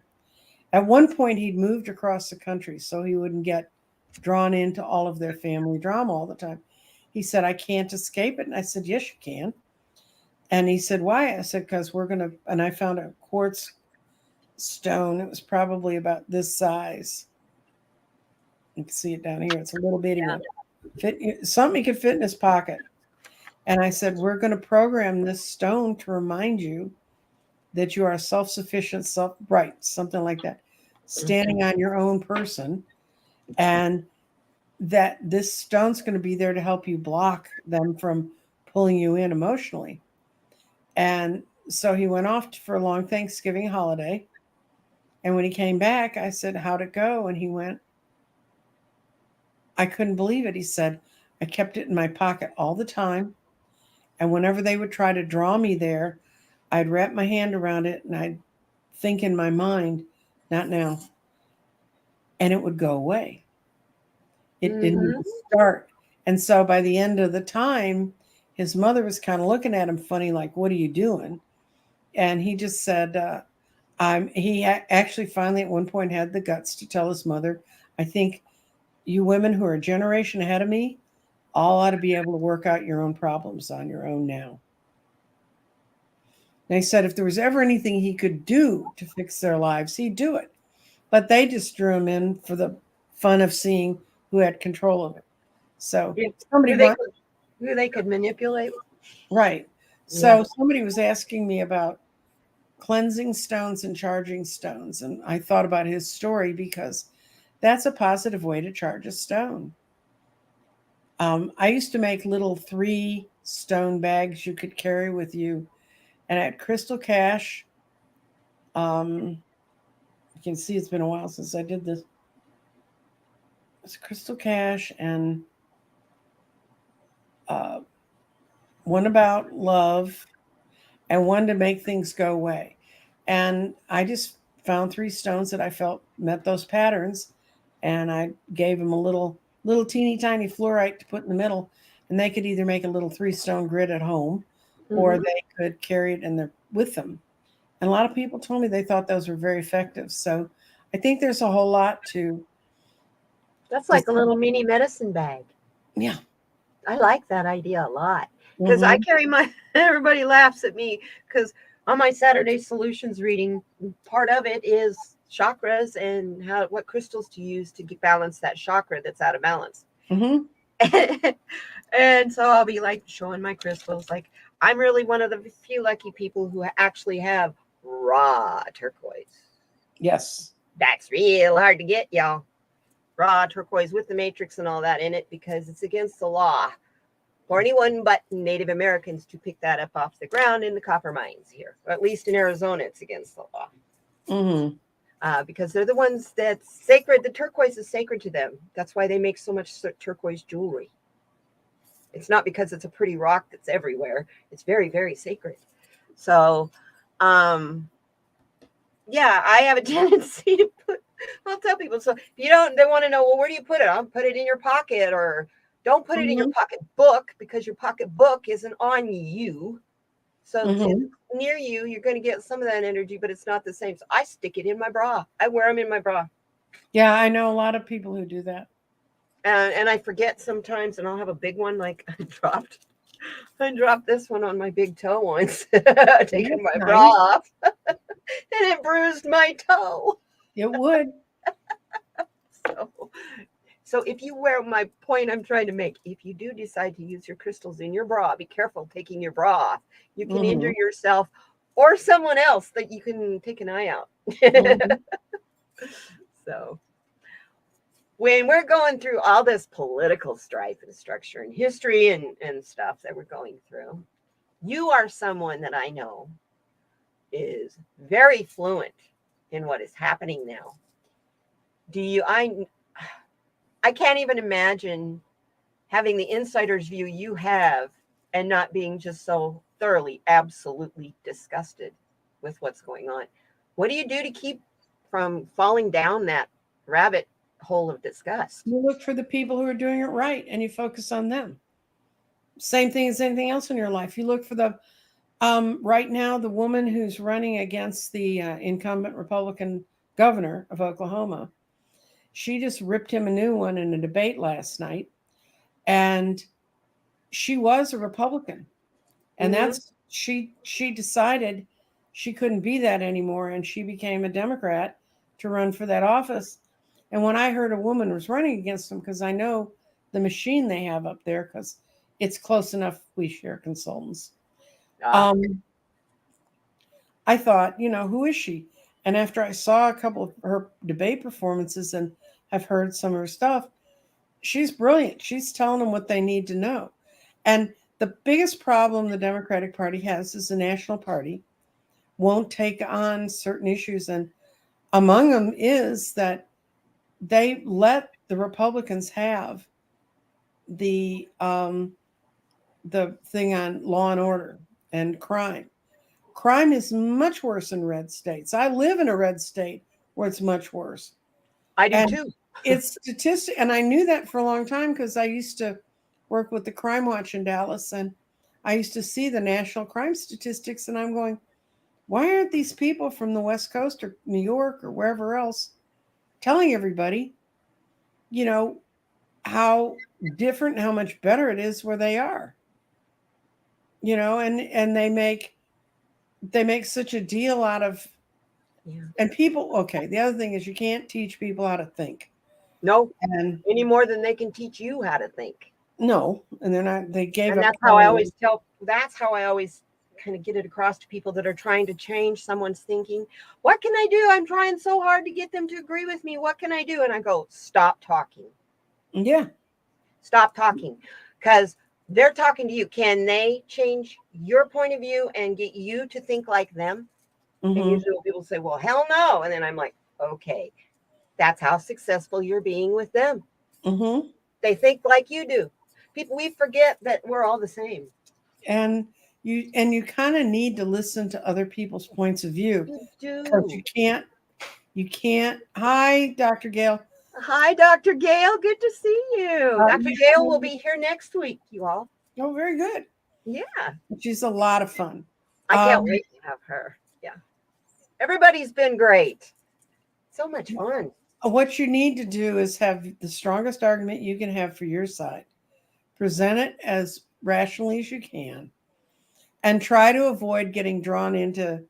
At one point, he'd moved across the country so he wouldn't get drawn into all of their family drama all the time. He said, I can't escape it. And I said, yes, you can. And he said, why? I said, because and I found a quartz stone. It was probably about this size. You can see it down here. It's a little bitty one. Something he could fit in his pocket. And I said, we're going to program this stone to remind you that you are self-sufficient, something like that, standing on your own person, and that this stone's going to be there to help you block them from pulling you in emotionally. And so he went off for a long Thanksgiving holiday. And when he came back, I said, how'd it go? And he went, I couldn't believe it. He said, I kept it in my pocket all the time. And whenever they would try to draw me there, I'd wrap my hand around it and I'd think in my mind, not now. And it would go away. It didn't even start. And so by the end of the time, his mother was kind of looking at him funny, like, what are you doing? And he just said, he actually finally at one point had the guts to tell his mother, I think you women who are a generation ahead of me all ought to be able to work out your own problems on your own now. And he said if there was ever anything he could do to fix their lives, he'd do it. But they just drew him in for the fun of seeing who had control of it. So who they could manipulate. Right. So somebody was asking me about cleansing stones and charging stones. And I thought about his story because that's a positive way to charge a stone. I used to make little 3 stone bags you could carry with you. And at Crystal Cash, you can see it's been a while since I did this. It's Crystal Cash and one about love and one to make things go away. And I just found 3 stones that I felt met those patterns, and I gave them a little teeny tiny fluorite to put in the middle, and they could either make a little 3-stone grid at home, or they could carry it with them. And a lot of people told me they thought those were very effective. So I think there's a whole lot to. That's like a little mini medicine bag. Yeah. I like that idea a lot, because I carry everybody laughs at me because on my Saturday solutions reading, part of it is chakras and what crystals to use to balance that chakra that's out of balance. And so I'll be like showing my crystals. Like, I'm really one of the few lucky people who actually have raw turquoise. Yes. That's real hard to get, y'all. Raw turquoise with the matrix and all that in it, because it's against the law for anyone but Native Americans to pick that up off the ground in the copper mines here. Or at least in Arizona, it's against the law. Because they're the ones that's sacred. The turquoise is sacred to them. That's why they make so much turquoise jewelry. It's not because it's a pretty rock that's everywhere. It's very, very sacred. So, yeah, I have a tendency to I'll tell people. So if you don't, they want to know, well, where do you put it? I'll put it in your pocket, or don't put it in your pocketbook, because your pocketbook isn't on you. So it's near you, you're going to get some of that energy, but it's not the same. So I stick it in my bra. I wear them in my bra. Yeah, I know a lot of people who do that. And I forget sometimes, and I'll have a big one. Like I dropped this one on my big toe once, taking my bra off, and it bruised my toe. It would. So if you wear, my point I'm trying to make, if you do decide to use your crystals in your bra, be careful taking your bra off. You can injure yourself or someone else that you can take an eye out. So when we're going through all this political strife and structure and history and stuff that we're going through, you are someone that I know is very fluent in what is happening now. I can't even imagine having the insider's view you have and not being just so thoroughly, absolutely disgusted with what's going on. What do you do to keep from falling down that rabbit hole of disgust? You look for the people who are doing it right, and you focus on them. Same thing as anything else in your life. You look for the, right now, the woman who's running against the incumbent Republican governor of Oklahoma. She just ripped him a new one in a debate last night. And she was a Republican. And she decided she couldn't be that anymore. And she became a Democrat to run for that office. And when I heard a woman was running against him, because I know the machine they have up there, because it's close enough, we share consultants. I thought, who is she? And after I saw a couple of her debate performances and have heard some of her stuff, she's brilliant. She's telling them what they need to know. And the biggest problem the Democratic Party has is the National Party won't take on certain issues. And among them is that they let the Republicans have the thing on law and order and crime. Crime is much worse in red states. I live in a red state where it's much worse. I do too. It's statistic, and I knew that for a long time because I used to work with the Crime Watch in Dallas, and I used to see the national crime statistics, and I'm going, why aren't these people from the West Coast or New York or wherever else telling everybody, how different and how much better it is where they are? And they make such a deal out of, and people, okay, the other thing is you can't teach people how to think. No, any more than they can teach you how to think. No, and they're not. They gave. And that's how I always tell. That's how I always kind of get it across to people that are trying to change someone's thinking. What can I do? I'm trying so hard to get them to agree with me. What can I do? And I go, stop talking. Yeah. Stop talking, because they're talking to you. Can they change your point of view and get you to think like them? And usually people say, well, hell no. And then I'm like, okay. That's how successful you're being with them. They think like you do. We forget that we're all the same. And you kind of need to listen to other people's points of view, You because do. you can't. Hi, Dr. Gail. Hi, Dr. Gail. Good to see you. Dr. You Gail will be here next week, you all. Oh, very good. Yeah. She's a lot of fun. I can't wait to have her. Yeah. Everybody's been great. So much fun. What you need to do is have the strongest argument you can have for your side. Present it as rationally as you can, and try to avoid getting drawn into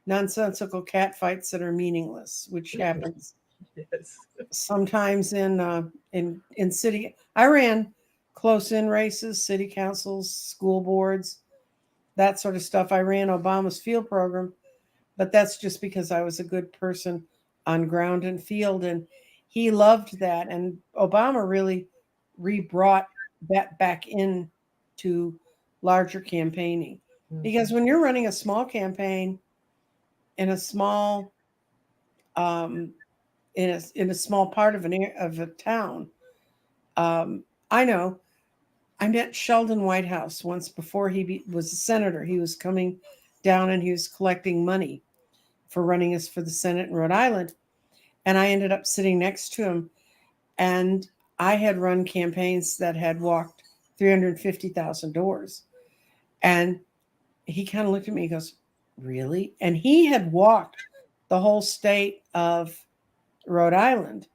nonsensical cat fights that are meaningless, which happens Yes. sometimes in city. I ran close-in races, city councils, school boards, that sort of stuff. I ran Obama's field program, but that's just because I was a good person on ground and field, and he loved that. And Obama really rebrought that back in to larger campaigning, because when you're running a small campaign in a small in a small part of a town, I know. I met Sheldon Whitehouse once before he was a senator. He was coming down and he was collecting money for running us for the Senate in Rhode Island. And I ended up sitting next to him. And I had run campaigns that had walked 350,000 doors. And he kind of looked at me and goes, "Really?" And he had walked the whole state of Rhode Island.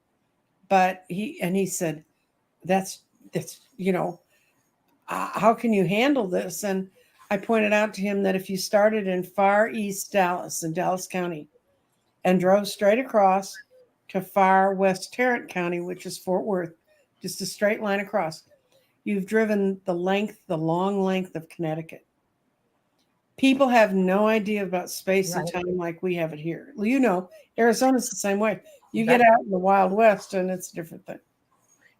But he said, that's, how can you handle this? And I pointed out to him that if you started in far east Dallas, in Dallas County, and drove straight across to far west Tarrant County, which is Fort Worth, just a straight line across, you've driven the long length of Connecticut. People have no idea about space and time like we have it here. Arizona's the same way. You get out in the Wild West and it's a different thing.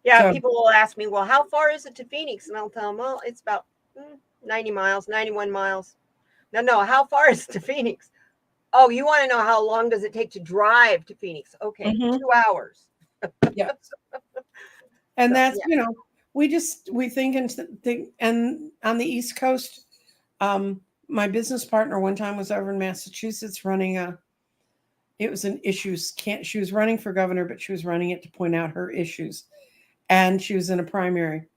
Yeah, so, people will ask me, well, how far is it to Phoenix? And I'll tell them, well, it's about 90 miles, 91 miles. No, how far is it to Phoenix? Oh, you want to know how long does it take to drive to Phoenix? Okay, 2 hours. Yeah. And that's, we think and on the East Coast, my business partner one time was over in Massachusetts running it was an issues, she was running for governor, but she was running it to point out her issues. And she was in a primary.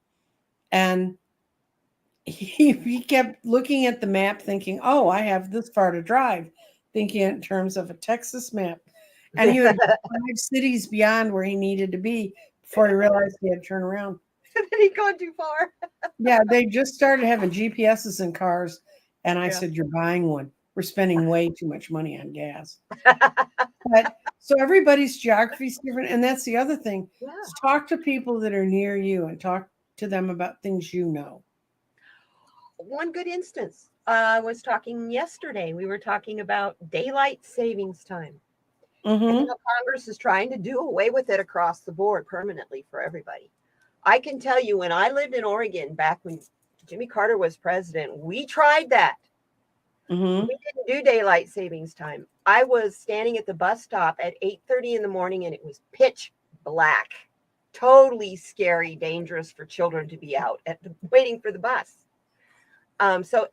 And he kept looking at the map thinking, oh, I have this far to drive, thinking in terms of a Texas map. And he was 5 cities beyond where he needed to be before he realized he had to turn around. He'd gone too far. Yeah, they just started having GPSs in cars. And I said, you're buying one. We're spending way too much money on gas. But so everybody's geography is different. And that's the other thing. Yeah. Talk to people that are near you and talk to them about things you know. One good instance, I was talking yesterday. We were talking about daylight savings time. And Congress is trying to do away with it across the board permanently for everybody. I can tell you, when I lived in Oregon back when Jimmy Carter was president, we tried that. We didn't do daylight savings time. I was standing at the bus stop at 8:30 in the morning and it was pitch black. Totally scary, dangerous for children to be out waiting for the bus. So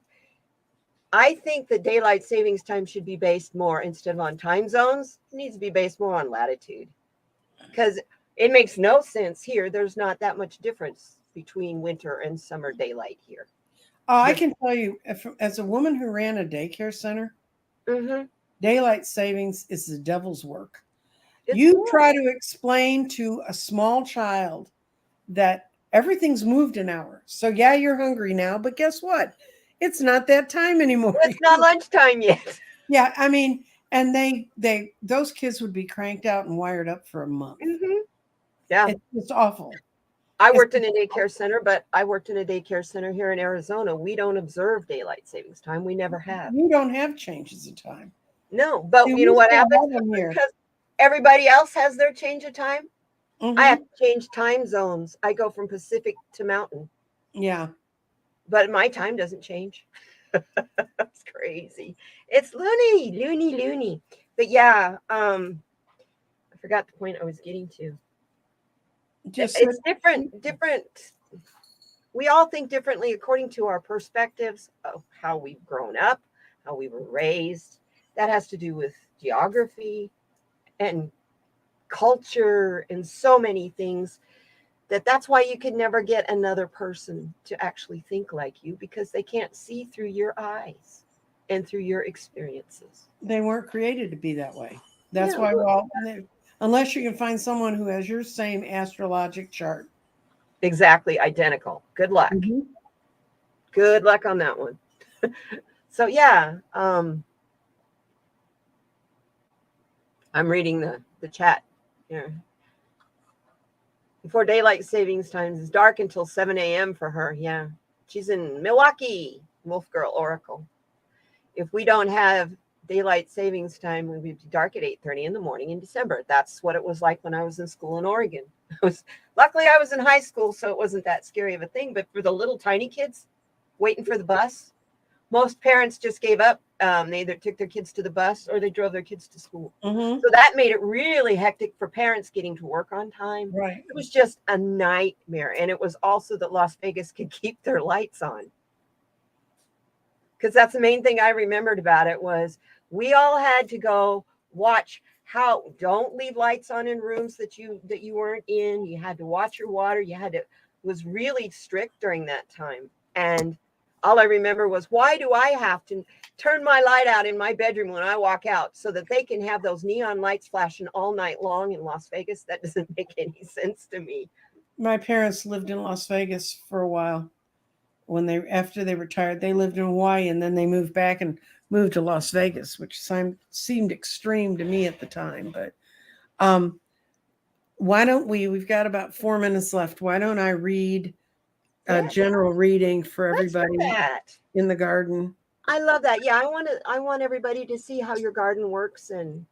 I think that daylight savings time should be based more, instead of on time zones, it needs to be based more on latitude. Because it makes no sense here. There's not that much difference between winter and summer daylight here. I can tell you, as a woman who ran a daycare center, daylight savings is the devil's work. You try to explain to a small child that everything's moved an hour. So yeah, you're hungry now, but guess what? It's not that time anymore. It's not lunchtime yet. Yeah, I mean, and those kids would be cranked out and wired up for a month. Yeah, it's awful. I worked in a daycare center, but I worked in a daycare center here in Arizona. We don't observe daylight savings time. We never have. You don't have changes of time. No, but you know what happens? Because everybody else has their change of time. I have to change time zones. I go from Pacific to Mountain. Yeah. But my time doesn't change. That's crazy. It's loony. But yeah, I forgot the point I was getting to. It's different. we all think differently according to our perspectives of how we've grown up, how we were raised. That has to do with geography and culture and so many things, that's why you can never get another person to actually think like you, because they can't see through your eyes and through your experiences. They weren't created to be that way. That's Yeah, why, well, unless you can find someone who has your same astrologic chart. exactly identical. Good luck. Mm-hmm. Good luck on that one. So yeah, I'm reading the chat here. Before daylight savings times, it's dark until 7 a.m. for her. Yeah, she's in Milwaukee. Wolfgirl Oracle. If we don't have daylight savings time, we would be dark at 8:30 in the morning in December. That's what it was like when I was in school in Oregon. Luckily I was in high school, so it wasn't that scary of a thing. But for the little tiny kids waiting for the bus, most parents just gave up. They either took their kids to the bus or they drove their kids to school. Mm-hmm. So that made it really hectic for parents getting to work on time. Right. It was just a nightmare. And it was also that Las Vegas could keep their lights on. Because that's the main thing I remembered about it was we all had to go watch how, don't leave lights on in rooms that you weren't in. You had to watch your water. It was really strict during that time. And all I remember was, why do I have to turn my light out in my bedroom when I walk out so that they can have those neon lights flashing all night long in Las Vegas? That doesn't make any sense to me. My parents lived in Las Vegas for a while. After they retired, they lived in Hawaii, and then they moved back and moved to Las Vegas, which seemed extreme to me at the time. But why don't we've got about 4 minutes left. Why don't I read a general reading for everybody in the garden? I love that. Yeah, I want everybody to see how your garden works, and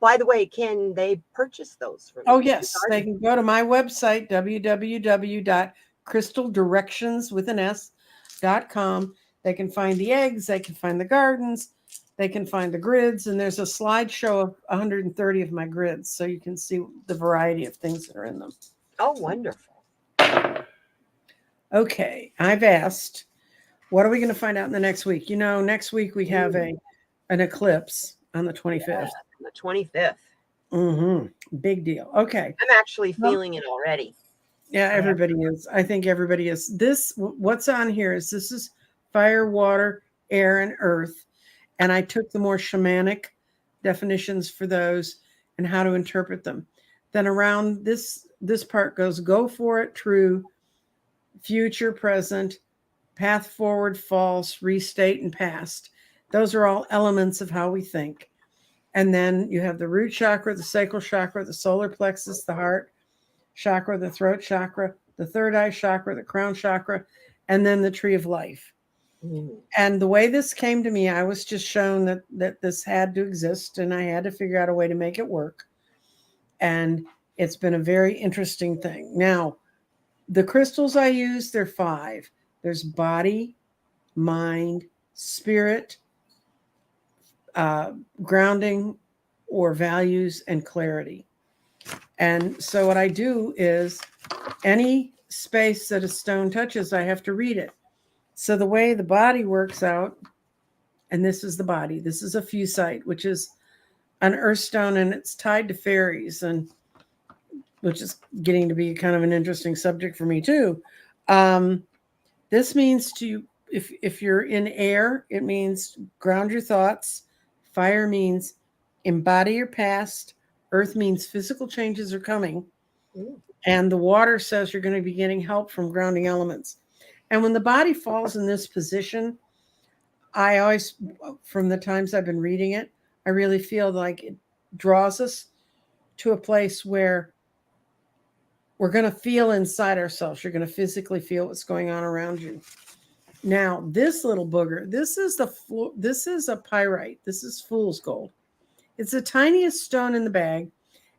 by the way, can they purchase those from you? Oh yes, they can go to my website, www.crystaldirections.com. They can find the eggs, they can find the gardens, they can find the grids, and there's a slideshow of 130 of my grids, so you can see the variety of things that are in them. Oh, wonderful. Okay, I've asked, what are we going to find out in the next week? Next week we have an eclipse on the 25th. Yeah, the 25th. Mm-hmm. Big deal. Okay. I'm actually feeling it already. Yeah, everybody is. I think everybody is. What's on here this is fire, water, air, and earth. And I took the more shamanic definitions for those and how to interpret them. Then around this part goes go for it, true, future, present, path forward, false, restate, and past. Those are all elements of how we think. And then you have the root chakra, the sacral chakra, the solar plexus, the heart chakra, the throat chakra, the third eye chakra, the crown chakra, and then the tree of life. Mm-hmm. And the way this came to me, I was just shown that this had to exist, and I had to figure out a way to make it work. And it's been a very interesting thing. Now, the crystals I use, there are 5. There's body, mind, spirit, grounding or values, and clarity. And so what I do is any space that a stone touches, I have to read it. So the way the body works out, and this is the body, this is a fusite, which is an earth stone, and it's tied to fairies, and which is getting to be kind of an interesting subject for me too. This means if you're in air, it means ground your thoughts. Fire means embody your past. Earth means physical changes are coming. And the water says you're going to be getting help from grounding elements. And when the body falls in this position, I always, from the times I've been reading it, I really feel like it draws us to a place where we're going to feel inside ourselves. You're going to physically feel what's going on around you. Now, this little booger, this is a pyrite. This is fool's gold. It's the tiniest stone in the bag,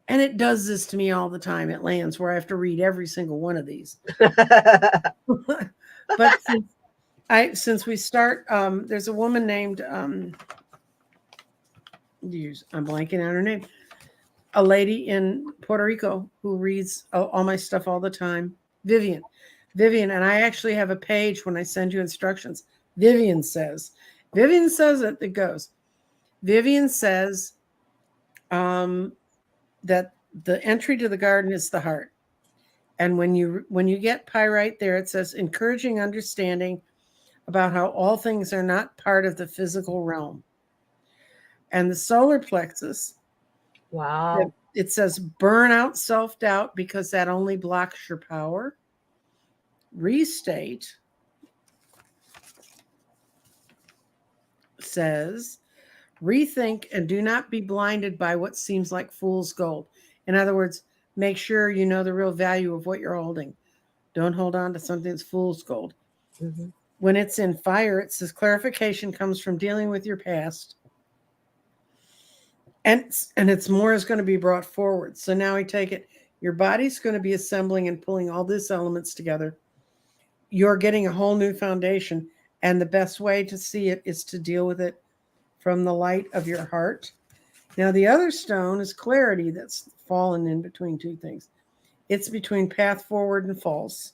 and it does this to me all the time. It lands where I have to read every single one of these. But since we start, there's a woman named I'm blanking on her name. A lady in Puerto Rico who reads all my stuff all the time, Vivian. Vivian, and I actually have a page when I send you instructions. Vivian says it goes. Vivian says that the entry to the garden is the heart. And when you get pyrite there, it says encouraging understanding about how all things are not part of the physical realm. And the solar plexus, Wow. it says burn out self-doubt because that only blocks your power. Restate says rethink and do not be blinded by what seems like fool's gold. In other words, make sure you know the real value of what you're holding. Don't hold on to something that's fool's gold. Mm-hmm. When it's in fire, it says clarification comes from dealing with your past. And it's more is going to be brought forward. So now I take it, your body's going to be assembling and pulling all these elements together. You're getting a whole new foundation. And the best way to see it is to deal with it from the light of your heart. Now, the other stone is clarity that's fallen in between two things. It's between path forward and false.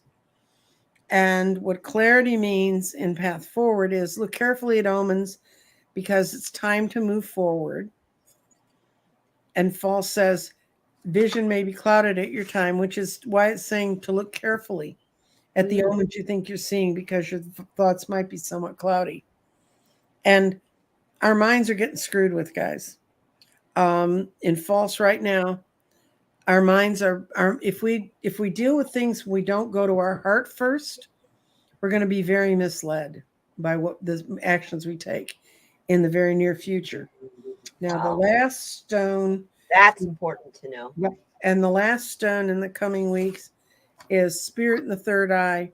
And what clarity means in path forward is look carefully at omens because it's time to move forward. And false says vision may be clouded at your time, which is why it's saying to look carefully at the omens you think you're seeing because your thoughts might be somewhat cloudy. And our minds are getting screwed with, guys. In false right now, our minds are if we deal with things, we don't go to our heart first, we're going to be very misled by what the actions we take in the very near future. Now, the last stone, that's important to know. And the last stone in the coming weeks is spirit in the third eye.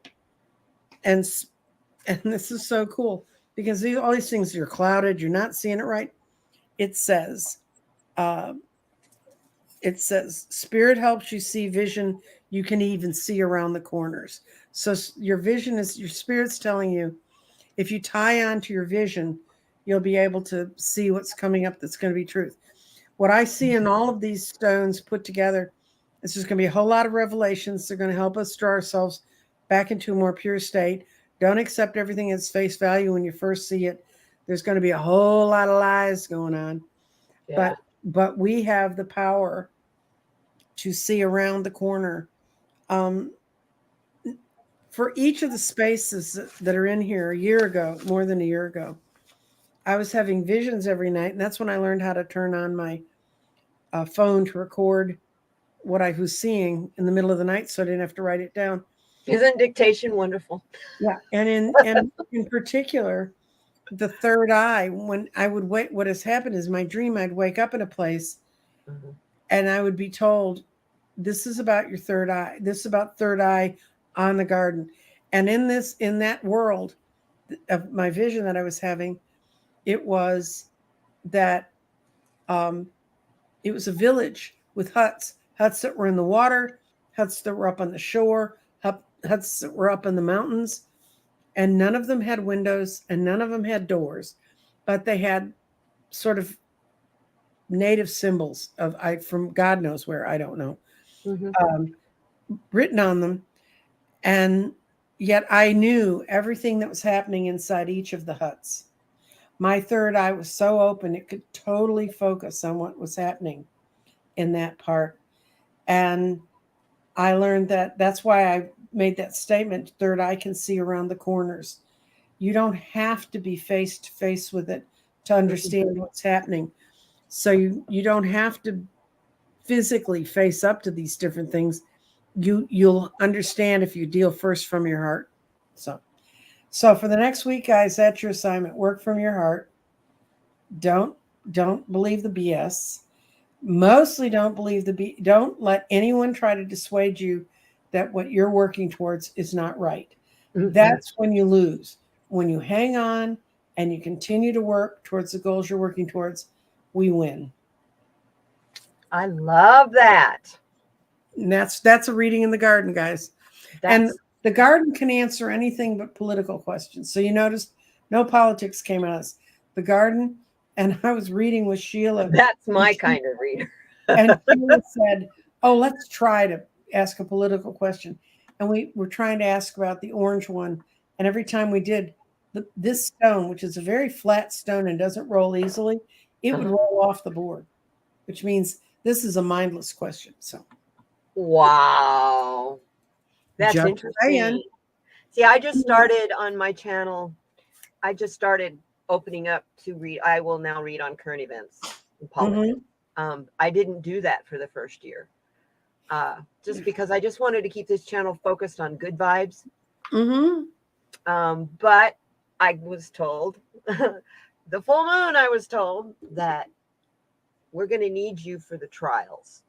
And this is so cool because all these things, you're clouded, you're not seeing it right. It says spirit helps you see vision. You can even see around the corners. So your vision is, your spirit's telling you, if you tie on to your vision, you'll be able to see what's coming up that's going to be truth. What I see in all of these stones put together, it's just going to be a whole lot of revelations. They're going to help us draw ourselves back into a more pure state. Don't accept everything as face value when you first see it. There's going to be a whole lot of lies going on. Yeah. But we have the power to see around the corner. For each of the spaces that are in here a year ago, more than a year ago, I was having visions every night. And that's when I learned how to turn on my phone to record what I was seeing in the middle of the night so I didn't have to write it down. Isn't dictation wonderful? Yeah. And in particular, the third eye, when I would wait, what has happened is my dream, I'd wake up in a place and I would be told, this is about your third eye. This is about third eye on the garden. And in that world of my vision that I was having, it was that it was a village with huts that were in the water, huts that were up on the shore, huts that were up in the mountains. And none of them had windows and none of them had doors, but they had sort of native symbols from God knows where, I don't know, written on them. And yet I knew everything that was happening inside each of the huts. My third eye was so open, it could totally focus on what was happening in that part. And I learned that's why I made that statement, third eye can see around the corners. You don't have to be face to face with it to understand what's happening. So you don't have to physically face up to these different things. You'll understand if you deal first from your heart. So for the next week, guys, that's your assignment. Work from your heart. Don't believe the BS. Mostly don't believe don't let anyone try to dissuade you that what you're working towards is not right. That's when you lose. When you hang on and you continue to work towards the goals you're working towards, we win. I love that. And that's a reading in the garden, guys. And the garden can answer anything but political questions. So you noticed no politics came out of this. The garden, and I was reading with Sheila. That's my kind of reader. And Sheila said, oh, let's try to ask a political question. and we were trying to ask about the orange one. And every time we did, this stone, which is a very flat stone and doesn't roll easily, it would roll off the board, which means this is a mindless question. So, wow, that's just interesting. saying. See, I just started on my channel. I just started opening up to read. I will now read on current events and politics. I didn't do that for the first year, just because I just wanted to keep this channel focused on good vibes. But I was told, the full moon, I was told that we're going to need you for the trials.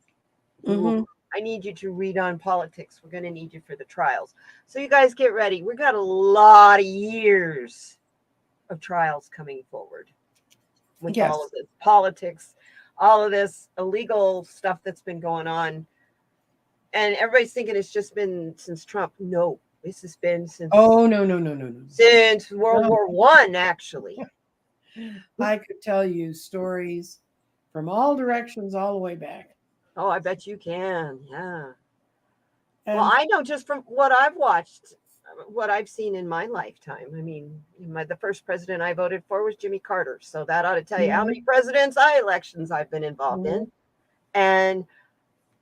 I need you to read on politics. We're going to need you for the trials. So you guys get ready. We've got a lot of years of trials coming forward with all of this politics, all of this illegal stuff that's been going on. And everybody's thinking it's just been since Trump. No, this has been since. Oh, no. Since World War I, actually. I could tell you stories from all directions all the way back. Oh, I bet you can. Yeah. And well, I know just from what I've watched, what I've seen in my lifetime. I mean, the first president I voted for was Jimmy Carter. So that ought to tell you how many elections I've been involved in. And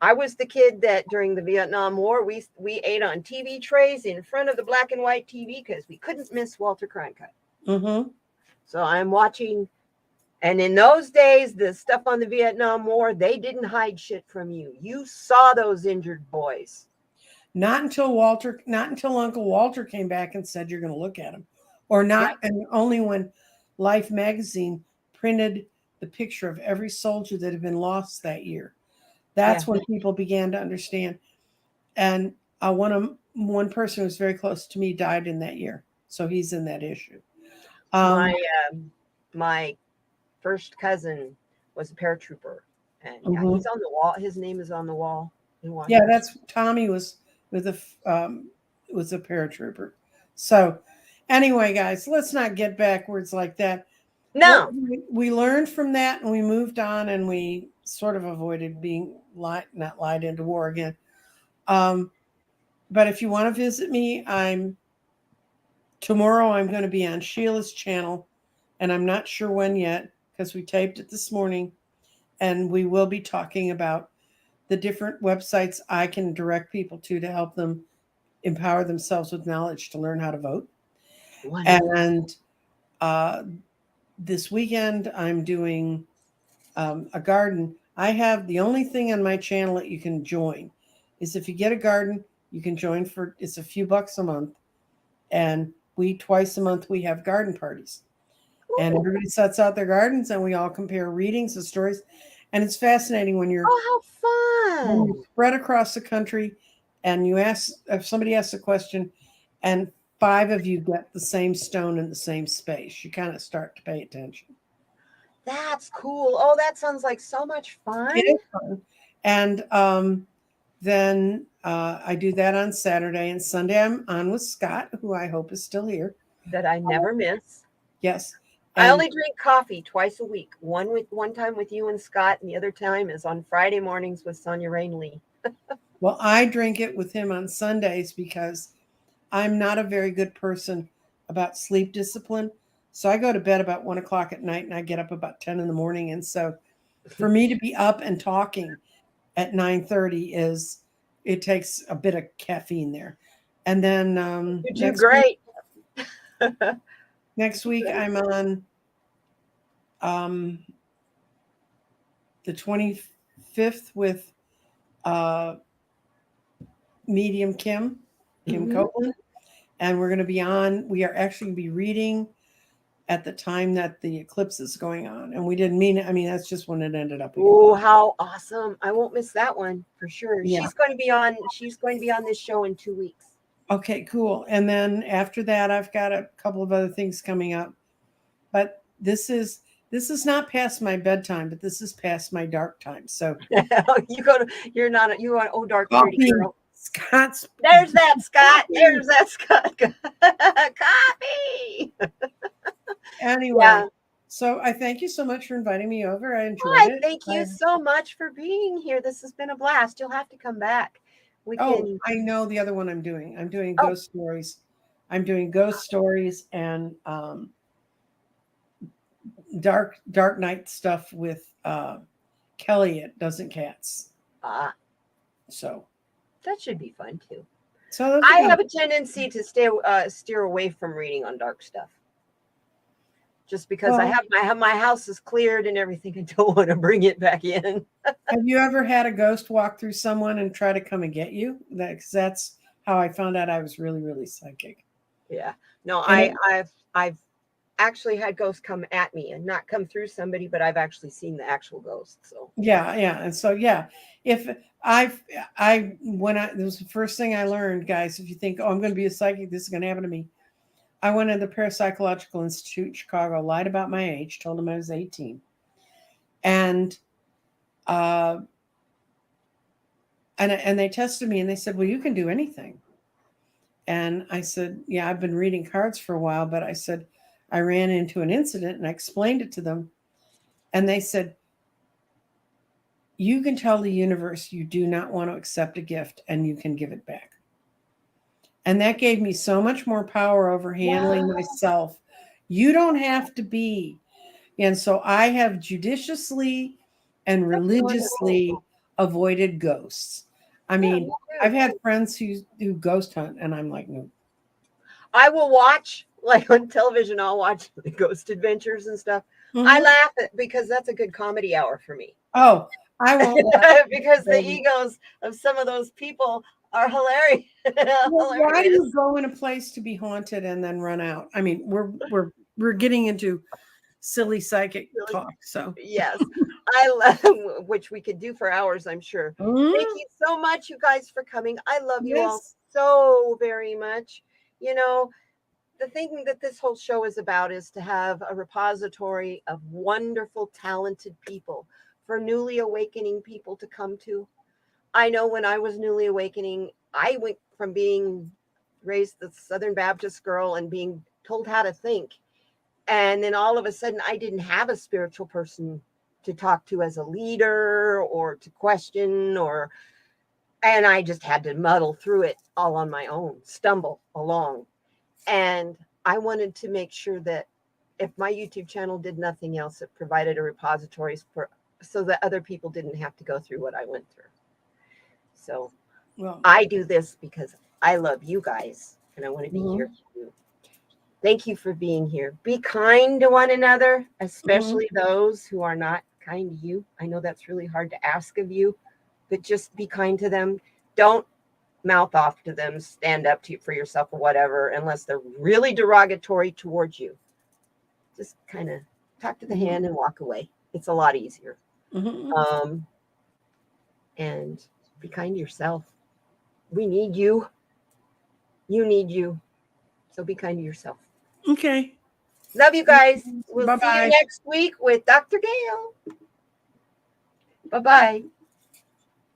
I was the kid that during the Vietnam War, we ate on TV trays in front of the black and white TV because we couldn't miss Walter Cronkite. So I'm watching. And in those days, the stuff on the Vietnam War, they didn't hide shit from you. You saw those injured boys. Not until Uncle Walter came back and said, you're going to look at them. Or not, and only when Life magazine printed the picture of every soldier that had been lost that year. That's when people began to understand. And one person who was very close to me died in that year. So he's in that issue. My first cousin was a paratrooper, and he's on the wall. His name is on the wall in Washington. Yeah, that's Tommy was a paratrooper. So anyway, guys, let's not get backwards like that. No, we learned from that, and we moved on, and we sort of avoided being not lied into war again. But if you want to visit me, tomorrow I'm going to be on Sheila's channel, and I'm not sure when yet because we taped it this morning, and we will be talking about the different websites I can direct people to help them empower themselves with knowledge to learn how to vote. And this weekend I'm doing a garden. I have the only thing on my channel that you can join is if you get a garden, you can join it's a few bucks a month. And twice a month, we have garden parties. And everybody sets out their gardens and we all compare readings and stories. And it's fascinating when you're how fun. When you're spread across the country and if somebody asks a question and 5 of you get the same stone in the same space, you kind of start to pay attention. That's cool. Oh, that sounds like so much fun. It is fun. And then I do that on Saturday, and Sunday I'm on with Scott, who I hope is still here. That I never miss. Yes. I only drink coffee twice a week. One time with you and Scott, and the other time is on Friday mornings with Sonia Rainley. Well, I drink it with him on Sundays because I'm not a very good person about sleep discipline. So I go to bed about 1 o'clock at night and I get up about 10 in the morning. And so for me to be up and talking at 9:30 it takes a bit of caffeine there. And then you do great. Next week I'm on the 25th with medium Kim Copeland. And we are actually going to be reading at the time that the eclipse is going on. And we didn't mean it. I mean, that's just when it ended up. Oh, how awesome. I won't miss that one for sure. Yeah. She's going to be on this show in 2 weeks. Okay, cool. And then after that, I've got a couple of other things coming up. But this is not past my bedtime, but this is past my dark time. So you are dark pretty girl. Scott's. There's that Scott. There's that Scott. Coffee. Anyway, so I thank you so much for inviting me over. I enjoyed it. Thank you so much for being here. This has been a blast. You'll have to come back. We Oh, can. I know the other one I'm doing. I'm doing Oh, ghost stories. I'm doing ghost stories and dark night stuff with Kelly at Dozen Cats. ah, So that should be fun too. those are I kind have of a tendency to steer away from reading on dark stuff, just because I well. have my house is cleared and everything. I don't want to bring it back in. Have you ever had a ghost walk through someone and try to come and get you? That's how I found out I was really, really psychic. Yeah. No, And it, I've actually had ghosts come at me and not come through somebody, but I've actually seen the actual ghost. So yeah, yeah. And so, yeah, if when I, this was the first thing I learned, guys, if you think, oh, I'm going to be a psychic, this is going to happen to me. I went to the Parapsychological Institute in Chicago, lied about my age, told them I was 18. And, and they tested me and they said, well, you can do anything. And I said, yeah, I've been reading cards for a while, but I said, I ran into an incident and I explained it to them. And they said, you can tell the universe you do not want to accept a gift and you can give it back. And that gave me so much more power over handling myself. You don't have to be. And so I have judiciously and religiously avoided ghosts. I mean, I've had friends who do ghost hunt, and I'm like, no. I will watch, like on television, I'll watch the Ghost Adventures and stuff. Mm-hmm. I laugh at because that's a good comedy hour for me. Oh, I won't laugh because the egos of some of those people are hilarious. Well, why do you go in a place to be haunted and then run out? I mean, we're getting into silly psychic talk. So yes, I love, which we could do for hours, I'm sure. Mm-hmm. Thank you so much, you guys, for coming. I love you all Yes. so very much. You know, the thing that this whole show is about is to have a repository of wonderful, talented people for newly awakening people to come to. I know when I was newly awakening, I went from being raised the Southern Baptist girl and being told how to think. And then all of a sudden, I didn't have a spiritual person to talk to as a leader or to question, and I just had to muddle through it all on my own, stumble along. And I wanted to make sure that if my YouTube channel did nothing else, it provided a repository so that other people didn't have to go through what I went through. So I do this because I love you guys and I want to be here for you. Thank you for being here. Be kind to one another, especially those who are not kind to you. I know that's really hard to ask of you, but just be kind to them. Don't mouth off to them, stand up to you for yourself or whatever, unless they're really derogatory towards you. Just kind of talk to the hand and walk away. It's a lot easier. And be kind to yourself. We need you. You need you. So be kind to yourself. Okay. Love you guys. We'll Bye-bye. see you next week with Dr. Gail. Bye-bye.